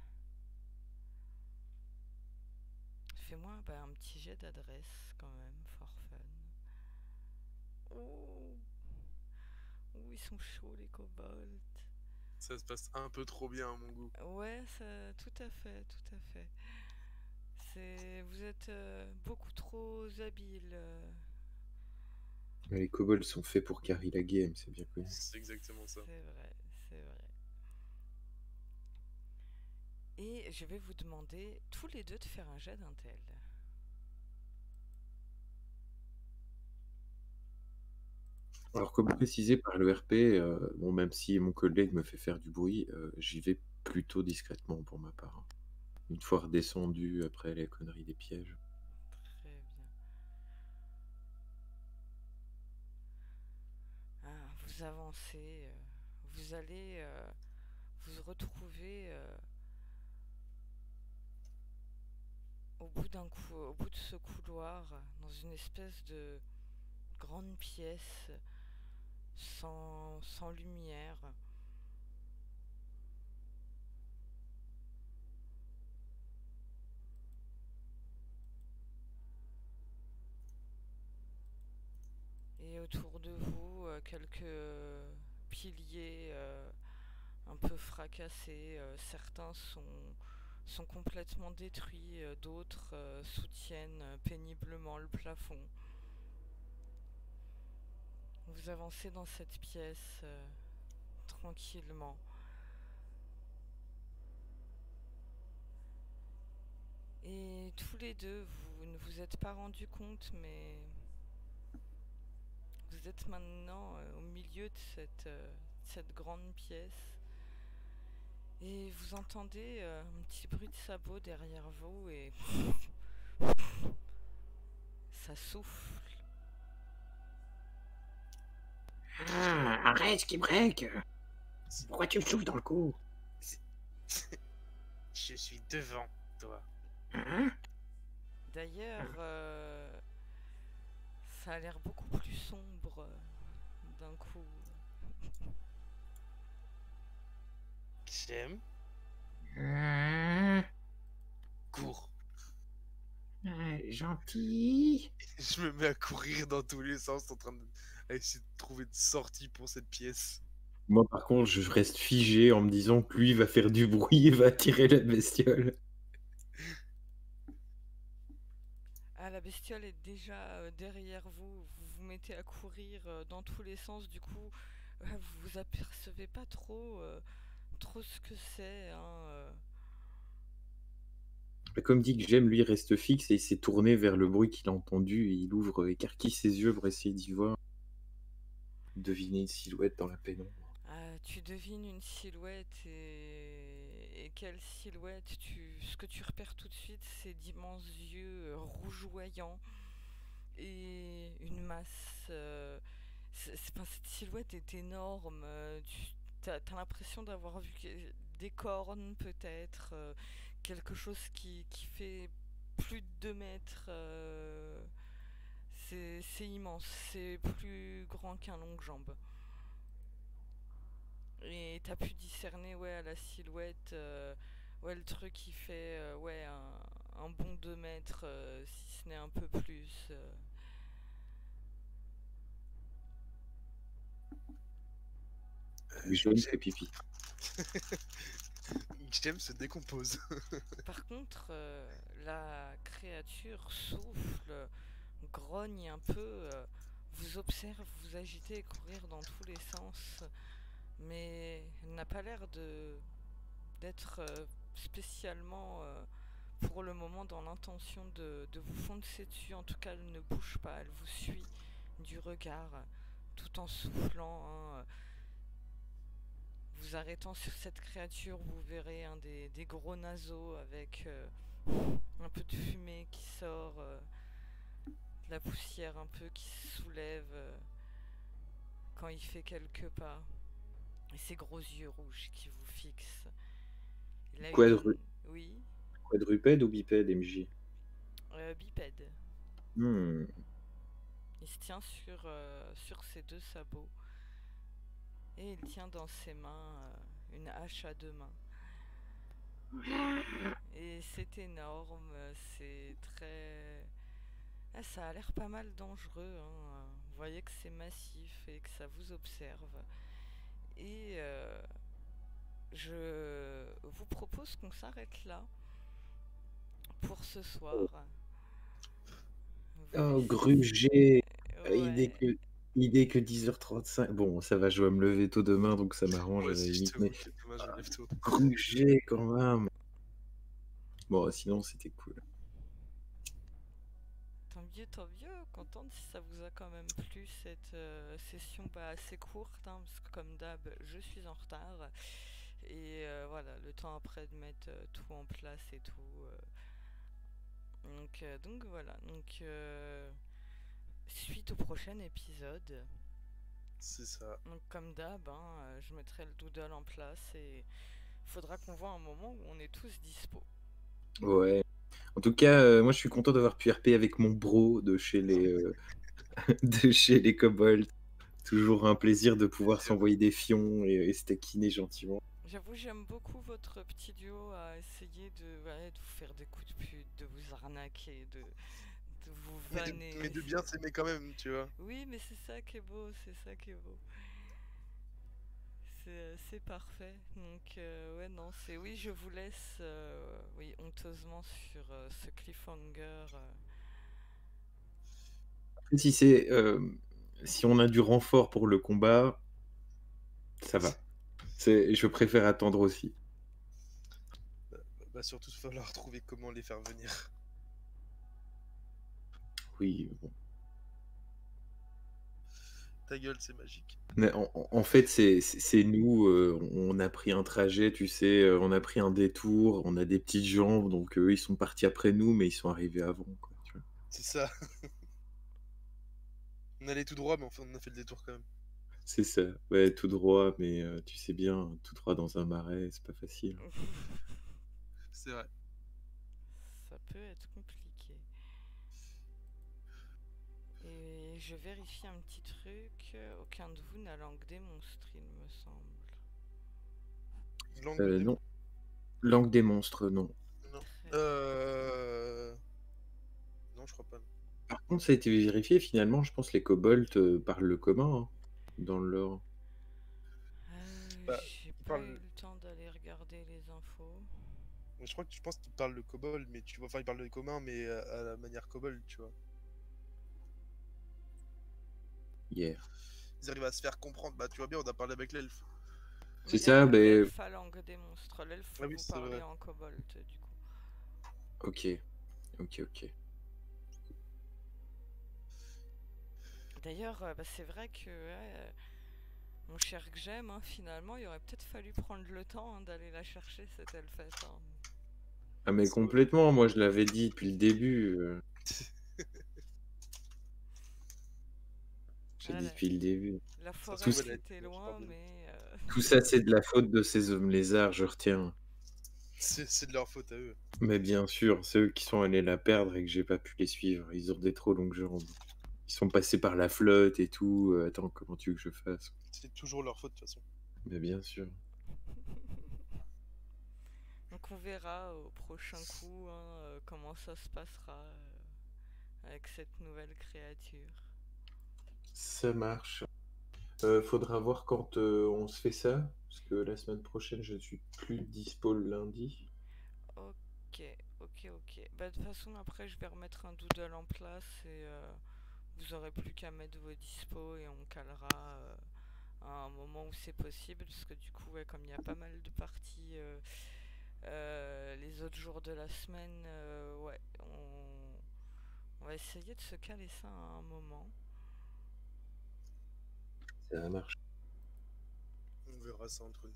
Fais-moi un petit jet d'adresse quand même, for fun. Oh, oh, ils sont chauds les kobolds. Ça se passe un peu trop bien à mon goût. Ouais, ça, tout à fait, tout à fait. Vous êtes beaucoup trop habiles. Les kobolds sont faits pour carry la game, c'est bien connu. C'est exactement ça. C'est vrai, c'est vrai. Et je vais vous demander tous les deux de faire un jet d'intel. Alors, comme précisé par le RP, bon, même si mon collègue me fait faire du bruit, j'y vais plutôt discrètement pour ma part, hein. Une fois redescendu après les conneries des pièges. Très bien. Ah, vous avancez, vous allez vous retrouver au bout de ce couloir, dans une espèce de grande pièce sans lumière. Et autour de vous, quelques piliers un peu fracassés. Certains sont complètement détruits, d'autres soutiennent péniblement le plafond. Vous avancez dans cette pièce tranquillement. Et tous les deux, vous ne vous êtes pas rendu compte, mais vous êtes maintenant au milieu de cette grande pièce. Et vous entendez un petit bruit de sabot derrière vous et ça souffle. Ah, arrête, Skibrek. Pourquoi tu me souffles dans le cou? Je suis devant toi. Hein? D'ailleurs, ça a l'air beaucoup plus sombre d'un coup. Jem, Hein? cours. Gentil. Je me mets à courir dans tous les sens en train à essayer de trouver une sortie pour cette pièce. Moi, par contre, je reste figé en me disant que lui va faire du bruit et va attirer la bestiole. Ah, la bestiole est déjà derrière vous. Vous vous mettez à courir dans tous les sens. Du coup, vous vous apercevez pas trop ce que c'est. Hein. Comme dit que j'aime, lui reste fixe et il s'est tourné vers le bruit qu'il a entendu et il ouvre, écarquille ses yeux pour essayer d'y voir. Deviner une silhouette dans la pénombre. Tu devines une silhouette et quelle silhouette ce que tu repères tout de suite, c'est d'immenses yeux rougeoyants et une masse. Cette silhouette est énorme. T'as l'impression d'avoir vu des cornes peut-être, quelque chose qui fait plus de 2 mètres. C'est immense, c'est plus grand qu'un longue-jambe. Et t'as pu discerner à la silhouette, le truc qui fait un bon 2 mètres, si ce n'est un peu plus. Jaune fait pipi. Jem se décompose. Par contre, la créature souffle, grogne un peu, vous observe, vous agiter et courir dans tous les sens, mais elle n'a pas l'air d'être spécialement pour le moment dans l'intention de vous foncer dessus. En tout cas, elle ne bouge pas, elle vous suit du regard tout en soufflant. Hein. vous arrêtant sur cette créature, vous verrez des gros naseaux avec un peu de fumée qui sort, de la poussière un peu qui se soulève quand il fait quelques pas. Et ses gros yeux rouges qui vous fixent. Il a Quadru- Oui, Quadrupède ou bipède, MJ? bipède. Hmm. Il se tient sur ses deux sabots. Et il tient dans ses mains une hache à deux mains. Et c'est énorme, c'est très... Ah, ça a l'air pas mal dangereux, hein. Vous voyez que c'est massif et que ça vous observe. Et je vous propose qu'on s'arrête là pour ce soir. Vous Oh, laissez- Gruger! Ouais. Idée que 10h35. Bon, ça va, je dois me lever tôt demain, donc ça m'arrange Moi à la aussi, je limite. t'avoue Mais que demain, je me lève tôt. Gruger, quand même. Bon, sinon, c'était cool. Tant mieux, contente si ça vous a quand même plu cette session pas assez courte, hein, parce que comme d'hab, je suis en retard. Et voilà, le temps après de mettre tout en place et tout. Donc voilà, suite au prochain épisode. C'est ça. Donc comme d'hab, hein, je mettrai le doodle en place et faudra qu'on voit un moment où on est tous dispo. Ouais. En tout cas, moi, je suis content d'avoir pu RP avec mon bro de chez de chez les kobolds. Toujours un plaisir de pouvoir s'envoyer des fions et se taquiner gentiment. J'avoue, j'aime beaucoup votre petit duo à essayer de vous faire des coups de pute, de vous arnaquer, de vous vanner. Mais de bien s'aimer quand même, tu vois. Oui, mais c'est ça qui est beau, c'est ça qui est beau. C'est parfait. Donc, ouais, non, c'est... Oui, je vous laisse, oui, honteusement sur ce cliffhanger. Après, si on a du renfort pour le combat, ça va. Je préfère attendre aussi. Bah surtout, il va falloir trouver comment les faire venir. Oui, bon. Ta gueule, c'est magique. Mais en fait, c'est nous, on a pris un trajet, tu sais, on a pris un détour, on a des petites jambes, donc eux, ils sont partis après nous, mais ils sont arrivés avant, quoi, tu vois. C'est ça. On allait tout droit, mais enfin, on a fait le détour quand même. C'est ça, ouais, tout droit, mais tu sais bien, tout droit dans un marais, c'est pas facile. C'est vrai. Ça peut être compliqué. Et je vérifie un petit truc. Aucun de vous n'a langue des monstres, il me semble. Langue de Non. Langue des monstres, non. Non. Très Non, je crois pas. Par contre, ça a été vérifié, finalement, je pense que les kobolds parlent le commun, hein, dans le lore. Bah, J'ai il pas parle- eu le temps d'aller regarder les infos. Je pense qu'il parle le kobold, mais tu vois, enfin, il parle le commun, mais à la manière kobold, tu vois. Hier. Ils arrivent à se faire comprendre. Bah, tu vois bien, on a parlé avec l'elfe. Mais C'est y a ça, pas mais... l'elfe à langue des monstres. L'elfe, Ah oui, vous c'est parlez vrai. en kobold, du coup. Ok. D'ailleurs, bah, c'est vrai que mon cher Gem, hein, finalement, il aurait peut-être fallu prendre le temps, hein, d'aller la chercher, cette elfette. Hein. Ah mais complètement, moi je l'avais dit depuis le début. J'ai dit Voilà. depuis le début. La forêt trouve, elle a était été loin, parvenue. mais... Tout ça c'est de la faute de ces hommes lézards, je retiens. C'est de leur faute à eux. Mais bien sûr, c'est eux qui sont allés la perdre et que j'ai pas pu les suivre. Ils ont des trop longues jambes. Ils sont passés par la flotte et tout. Attends, comment tu veux que je fasse? C'est toujours leur faute, de toute façon. Mais bien sûr. Donc on verra au prochain coup, hein, comment ça se passera avec cette nouvelle créature. Ça marche. Faudra voir quand on se fait ça. Parce que la semaine prochaine, je ne suis plus dispo le lundi. Ok. Bah, de toute façon, après, je vais remettre un doodle en place et vous aurez plus qu'à mettre vos dispos et on calera à un moment où c'est possible. Parce que du coup, ouais, comme il y a pas mal de parties les autres jours de la semaine, ouais, on va essayer de se caler ça à un moment. Ça marche. On verra ça entre nous.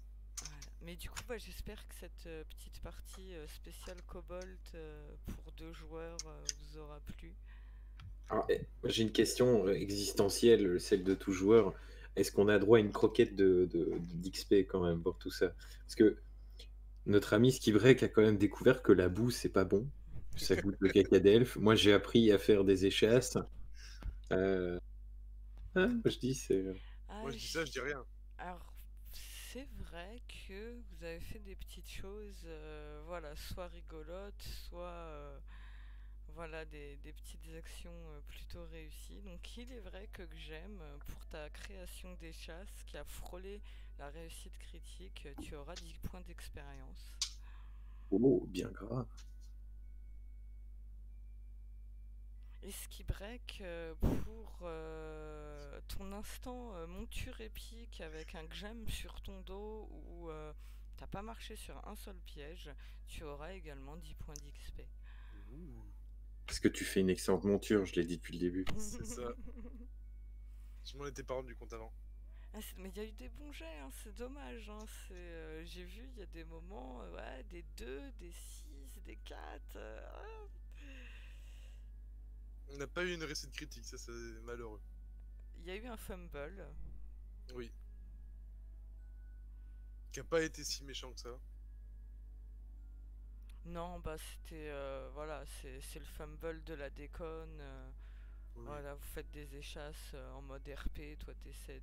Mais du coup, j'espère que cette petite partie spéciale Cobalt pour 2 joueurs vous aura plu. Alors, j'ai une question existentielle, celle de tout joueur. Est-ce qu'on a droit à une croquette d'XP quand même pour tout ça? Parce que notre ami Skibrek a quand même découvert que la boue, c'est pas bon. Ça goûte le caca d'elfe. Moi, j'ai appris à faire des échasses. Je dis, c'est. Ah, Moi je dis ça, je dis rien. Alors, c'est vrai que vous avez fait des petites choses, voilà, soit rigolotes, soit voilà, des petites actions plutôt réussies. Donc, il est vrai que j'aime, pour ta création des chasses qui a frôlé la réussite critique, tu auras 10 points d'expérience. Oh, bien grave. Et ce qui break pour ton instant monture épique avec un gemme sur ton dos où t'as pas marché sur un seul piège, tu auras également 10 points d'XP. Ouh, Parce que tu fais une excellente monture, je l'ai dit depuis le début. c'est ça. Je m'en étais pas rendu compte avant. Ah, mais il y a eu des bons jets, hein, c'est dommage. Hein, j'ai vu, il y a des moments, ouais, des 2, des 6, des 4. On n'a pas eu une réussite critique, ça c'est malheureux. Il y a eu un fumble. Oui. Qui a pas été si méchant que ça. Non, c'était. Voilà, c'est le fumble de la déconne. Oui. Voilà, vous faites des échasses en mode RP, toi t'essaies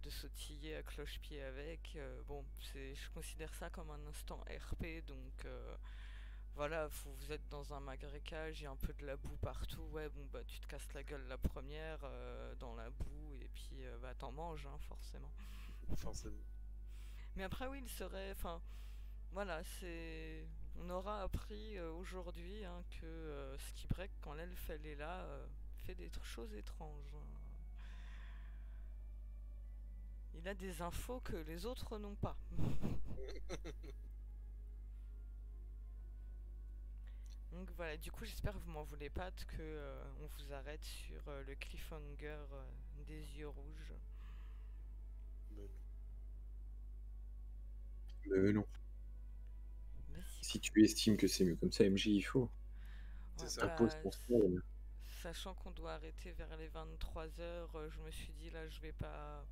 de sautiller à cloche-pied avec. Bon, je considère ça comme un instant RP, donc voilà, vous êtes dans un marécage, il y a un peu de la boue partout. Ouais, bon, tu te casses la gueule la première dans la boue, et puis t'en manges, hein, forcément. Forcément. Mais après, oui, il serait. Enfin, voilà, c'est. On aura appris aujourd'hui hein, que Skibrek, quand l'elfe elle est là, fait des choses étranges. Il a des infos que les autres n'ont pas. Donc voilà, du coup j'espère que vous m'en voulez pas que on vous arrête sur le cliffhanger des yeux rouges. Non. Mais Si tu estimes que c'est mieux comme ça, MJ, il faut. C'est ouais, ça. T'imposes ton style. sachant qu'on doit arrêter vers les 23h, je me suis dit là je vais pas.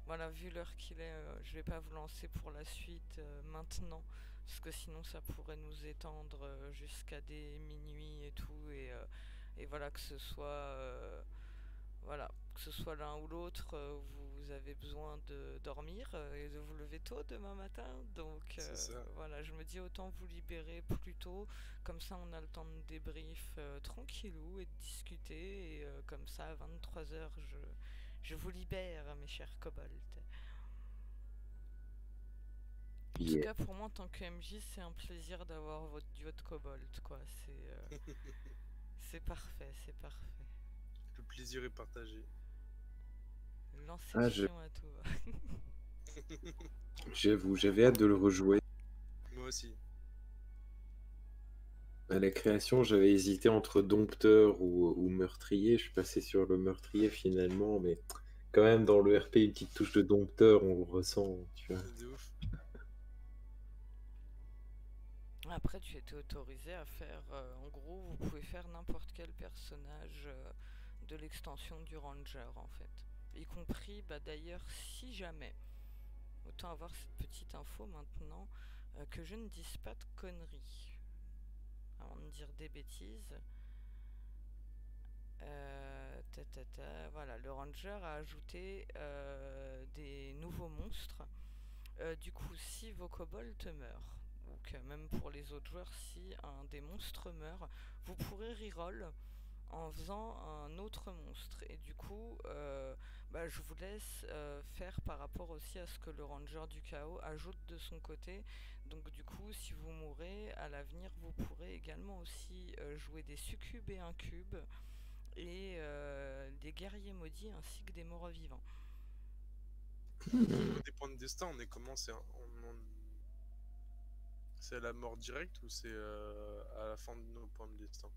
Voilà, vu l'heure qu'il est, je vais pas vous lancer pour la suite maintenant, parce que sinon ça pourrait nous étendre jusqu'à des minuit et tout, et voilà que ce soit, voilà, que ce soit l'un ou l'autre, vous avez besoin de dormir et de vous lever tôt demain matin, donc C'est ça. voilà, je me dis autant vous libérer plus tôt, comme ça on a le temps de débrief tranquillou et de discuter, et comme ça à 23h je vous libère, mes chers kobolds. En tout cas, pour moi, en tant que MJ, c'est un plaisir d'avoir votre duo de kobold, quoi. C'est parfait, c'est parfait. Le plaisir est partagé. L'inception à tout. J'avoue, j'avais hâte de le rejouer. Moi aussi. À la création, j'avais hésité entre dompteur ou meurtrier. Je suis passé sur le meurtrier finalement, mais quand même dans le RP, une petite touche de dompteur, on le ressent, tu vois. C'est de ouf. Après, tu étais autorisé à faire. En gros, vous pouvez faire n'importe quel personnage de l'extension du Ranger, en fait. Y compris, d'ailleurs, si jamais. Autant avoir cette petite info maintenant, que je ne dise pas de conneries. Avant de dire des bêtises. Voilà, le Ranger a ajouté des nouveaux monstres. Du coup, si vos kobolds meurent, ou que même pour les autres joueurs, si un des monstres meurt, vous pourrez reroll en faisant un autre monstre. Et du coup, je vous laisse faire par rapport aussi à ce que le Ranger du chaos ajoute de son côté. Donc du coup, si vous mourrez, à l'avenir, vous pourrez également aussi jouer des succubes et incubes, et des guerriers maudits ainsi que des morts vivants. Au niveau des points de destin, on est comment? C'est à la mort directe ou c'est à la fin de nos points de destin?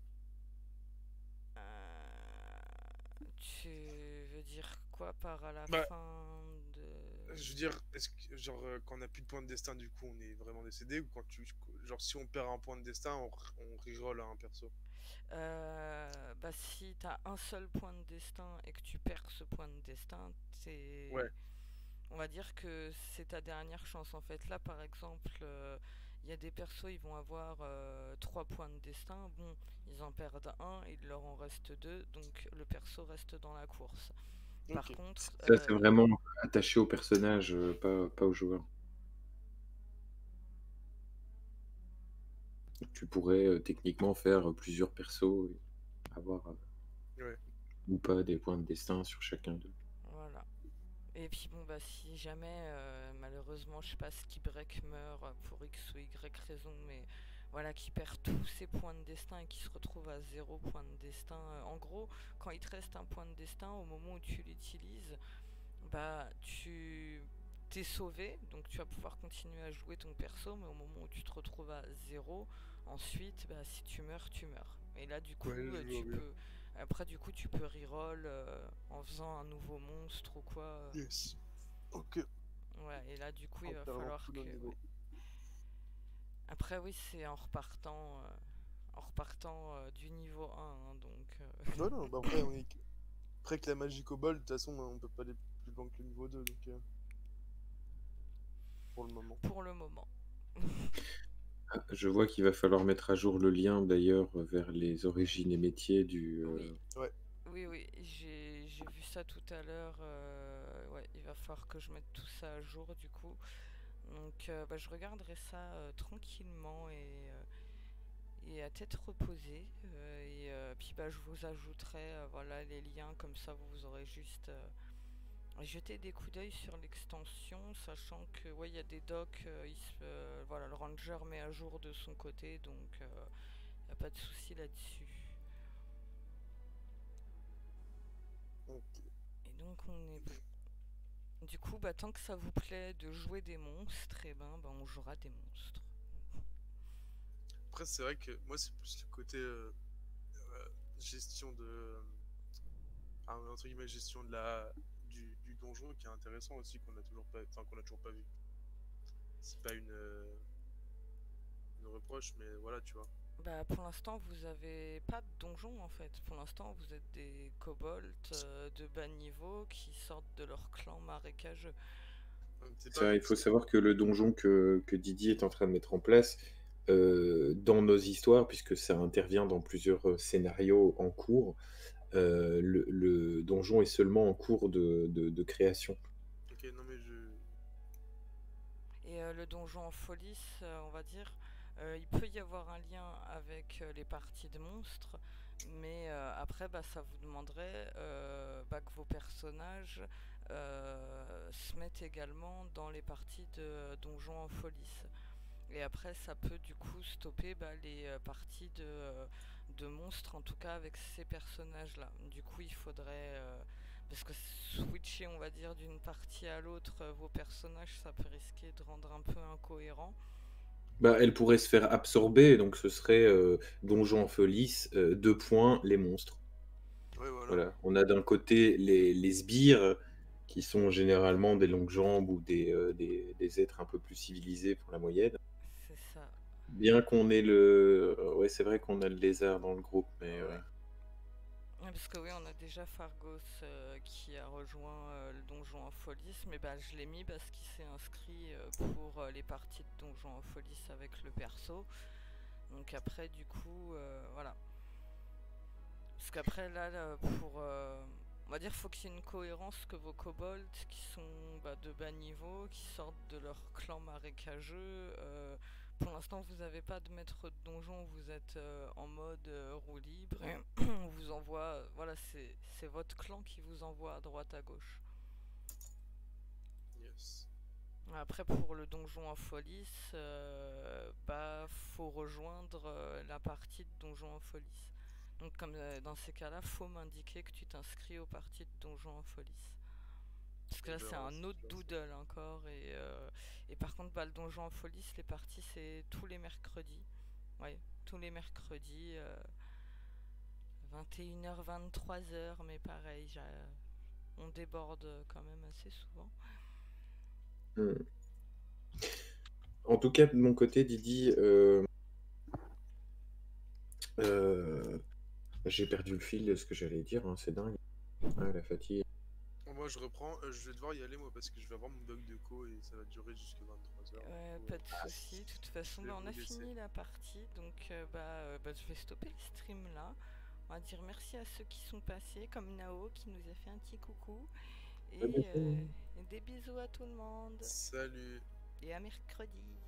Tu veux dire quoi par à la Bah. fin de... Je veux dire, est-ce que, genre, quand on n'a plus de points de destin, du coup, on est vraiment décédé ou genre, si on perd un point de destin, on reroll à un perso. Bah, si t'as un seul point de destin et que tu perds ce point de destin, Ouais, on va dire que c'est ta dernière chance en fait. Là, par exemple, il y a des persos, ils vont avoir 3 points de destin. Bon, ils en perdent un, il leur en reste 2, donc le perso reste dans la course. Par ok. contre, Ça, c'est vraiment attaché au personnage, pas au joueur. Tu pourrais techniquement faire plusieurs persos et avoir Ouais. ou pas des points de destin sur chacun d'eux. voilà. Et puis bon, bah si jamais, malheureusement, je sais pas, Skibreak meurt pour X ou Y raison, mais voilà, qui perd tous ses points de destin et qui se retrouve à 0 point de destin. En gros, quand il te reste un point de destin, au moment où tu l'utilises, bah tu t'es sauvé, donc tu vas pouvoir continuer à jouer ton perso, mais au moment où tu te retrouves à 0, ensuite, bah si tu meurs, tu meurs. Et là, du coup, Ouais, je vois tu bien. peux... Après, du coup, tu peux reroll en faisant un nouveau monstre ou quoi. Yes. Ok. Ouais, et là, du coup, il En va perdant falloir tous que... nos niveaux. ouais. Après, oui, c'est en repartant du niveau 1, hein, donc... Non, non, bah après, après que la magie kobold, de toute façon, on peut pas aller plus loin que le niveau 2, donc pour le moment. pour le moment. Ah, je vois qu'il va falloir mettre à jour le lien d'ailleurs vers les origines et métiers du. Oui, Ouais. oui, j'ai vu ça tout à l'heure. Ouais, il va falloir que je mette tout ça à jour du coup. Donc bah, je regarderai ça tranquillement et à tête reposée. Puis bah, je vous ajouterai voilà, les liens, comme ça vous aurez juste jeté des coups d'œil sur l'extension, sachant que ouais, il y a des docs, voilà, le ranger met à jour de son côté, donc il n'y a pas de souci là-dessus. Ok. Et donc on est bon. Du coup, bah, tant que ça vous plaît de jouer des monstres, et ben, on jouera des monstres. Après, c'est vrai que moi, c'est plus le côté gestion de. Entre guillemets, gestion de du donjon qui est intéressant aussi, qu'on a toujours pas, enfin, qu'on a toujours pas vu. C'est pas une reproche, mais voilà, tu vois. Bah, pour l'instant, vous avez pas de donjon en fait. Pour l'instant, vous êtes des kobolds de bas niveau qui sortent de leur clan marécageux. C'est pas. Ça, il faut savoir que le donjon que Didier est en train de mettre en place dans nos histoires, puisque ça intervient dans plusieurs scénarios en cours, le donjon est seulement en cours de création. Ok, non, mais je. Et le donjon en folie, on va dire, il peut y avoir un lien avec les parties de monstres, mais après, bah, ça vous demanderait bah, que vos personnages se mettent également dans les parties de donjon en folie. Et après, ça peut du coup stopper bah, les parties de monstres, en tout cas avec ces personnages-là. Du coup, il faudrait... parce que switcher, on va dire, d'une partie à l'autre, vos personnages, ça peut risquer de rendre un peu incohérent. Bah, elle pourrait se faire absorber, donc ce serait donjon en felice, 2 points, les monstres. Ouais, voilà. Voilà. On a d'un côté les sbires, qui sont généralement des longues jambes ou des êtres un peu plus civilisés pour la moyenne. C'est ça. Bien qu'on ait le. Ouais, c'est vrai qu'on a le lézard dans le groupe, mais Ouais. Ouais, parce que oui, on a déjà Fargos qui a rejoint le donjon en folie, mais bah, je l'ai mis parce qu'il s'est inscrit pour les parties de donjon en folie avec le perso. Donc après, du coup, voilà. Parce qu'après, là, pour. On va dire faut qu'il y ait une cohérence que vos kobolds qui sont bah, de bas niveau, qui sortent de leur clan marécageux. Pour l'instant, vous n'avez pas de maître de donjon, vous êtes en mode roue libre. Et on vous envoie. Voilà, c'est votre clan qui vous envoie à droite à gauche. Yes. Après, pour le donjon en folie, bah, faut rejoindre la partie de donjon en folie. Donc, comme dans ces cas-là, faut m'indiquer que tu t'inscris aux parties de donjon en folie. Parce que Et là, ben, c'est un autre c'est ça. doodle encore. Et par contre, bah, le donjon en folie, les parties, c'est tous les mercredis. Ouais, tous les mercredis, 21h, 23h, mais pareil, on déborde quand même assez souvent. Hmm. En tout cas, de mon côté, Didi, j'ai perdu le fil de ce que j'allais dire, hein, c'est dingue. Ah, la fatigue. Bon, moi je reprends, je vais devoir y aller moi parce que je vais avoir mon bug de co et ça va durer jusqu'à 23h. Ouais, pas de soucis. De toute façon, je vais on vous a laisser. fini la partie, donc je vais stopper le stream là. On va dire merci à ceux qui sont passés, comme Nao qui nous a fait un petit coucou. À bientôt. Et des bisous à tout le monde. Salut. Et à mercredi.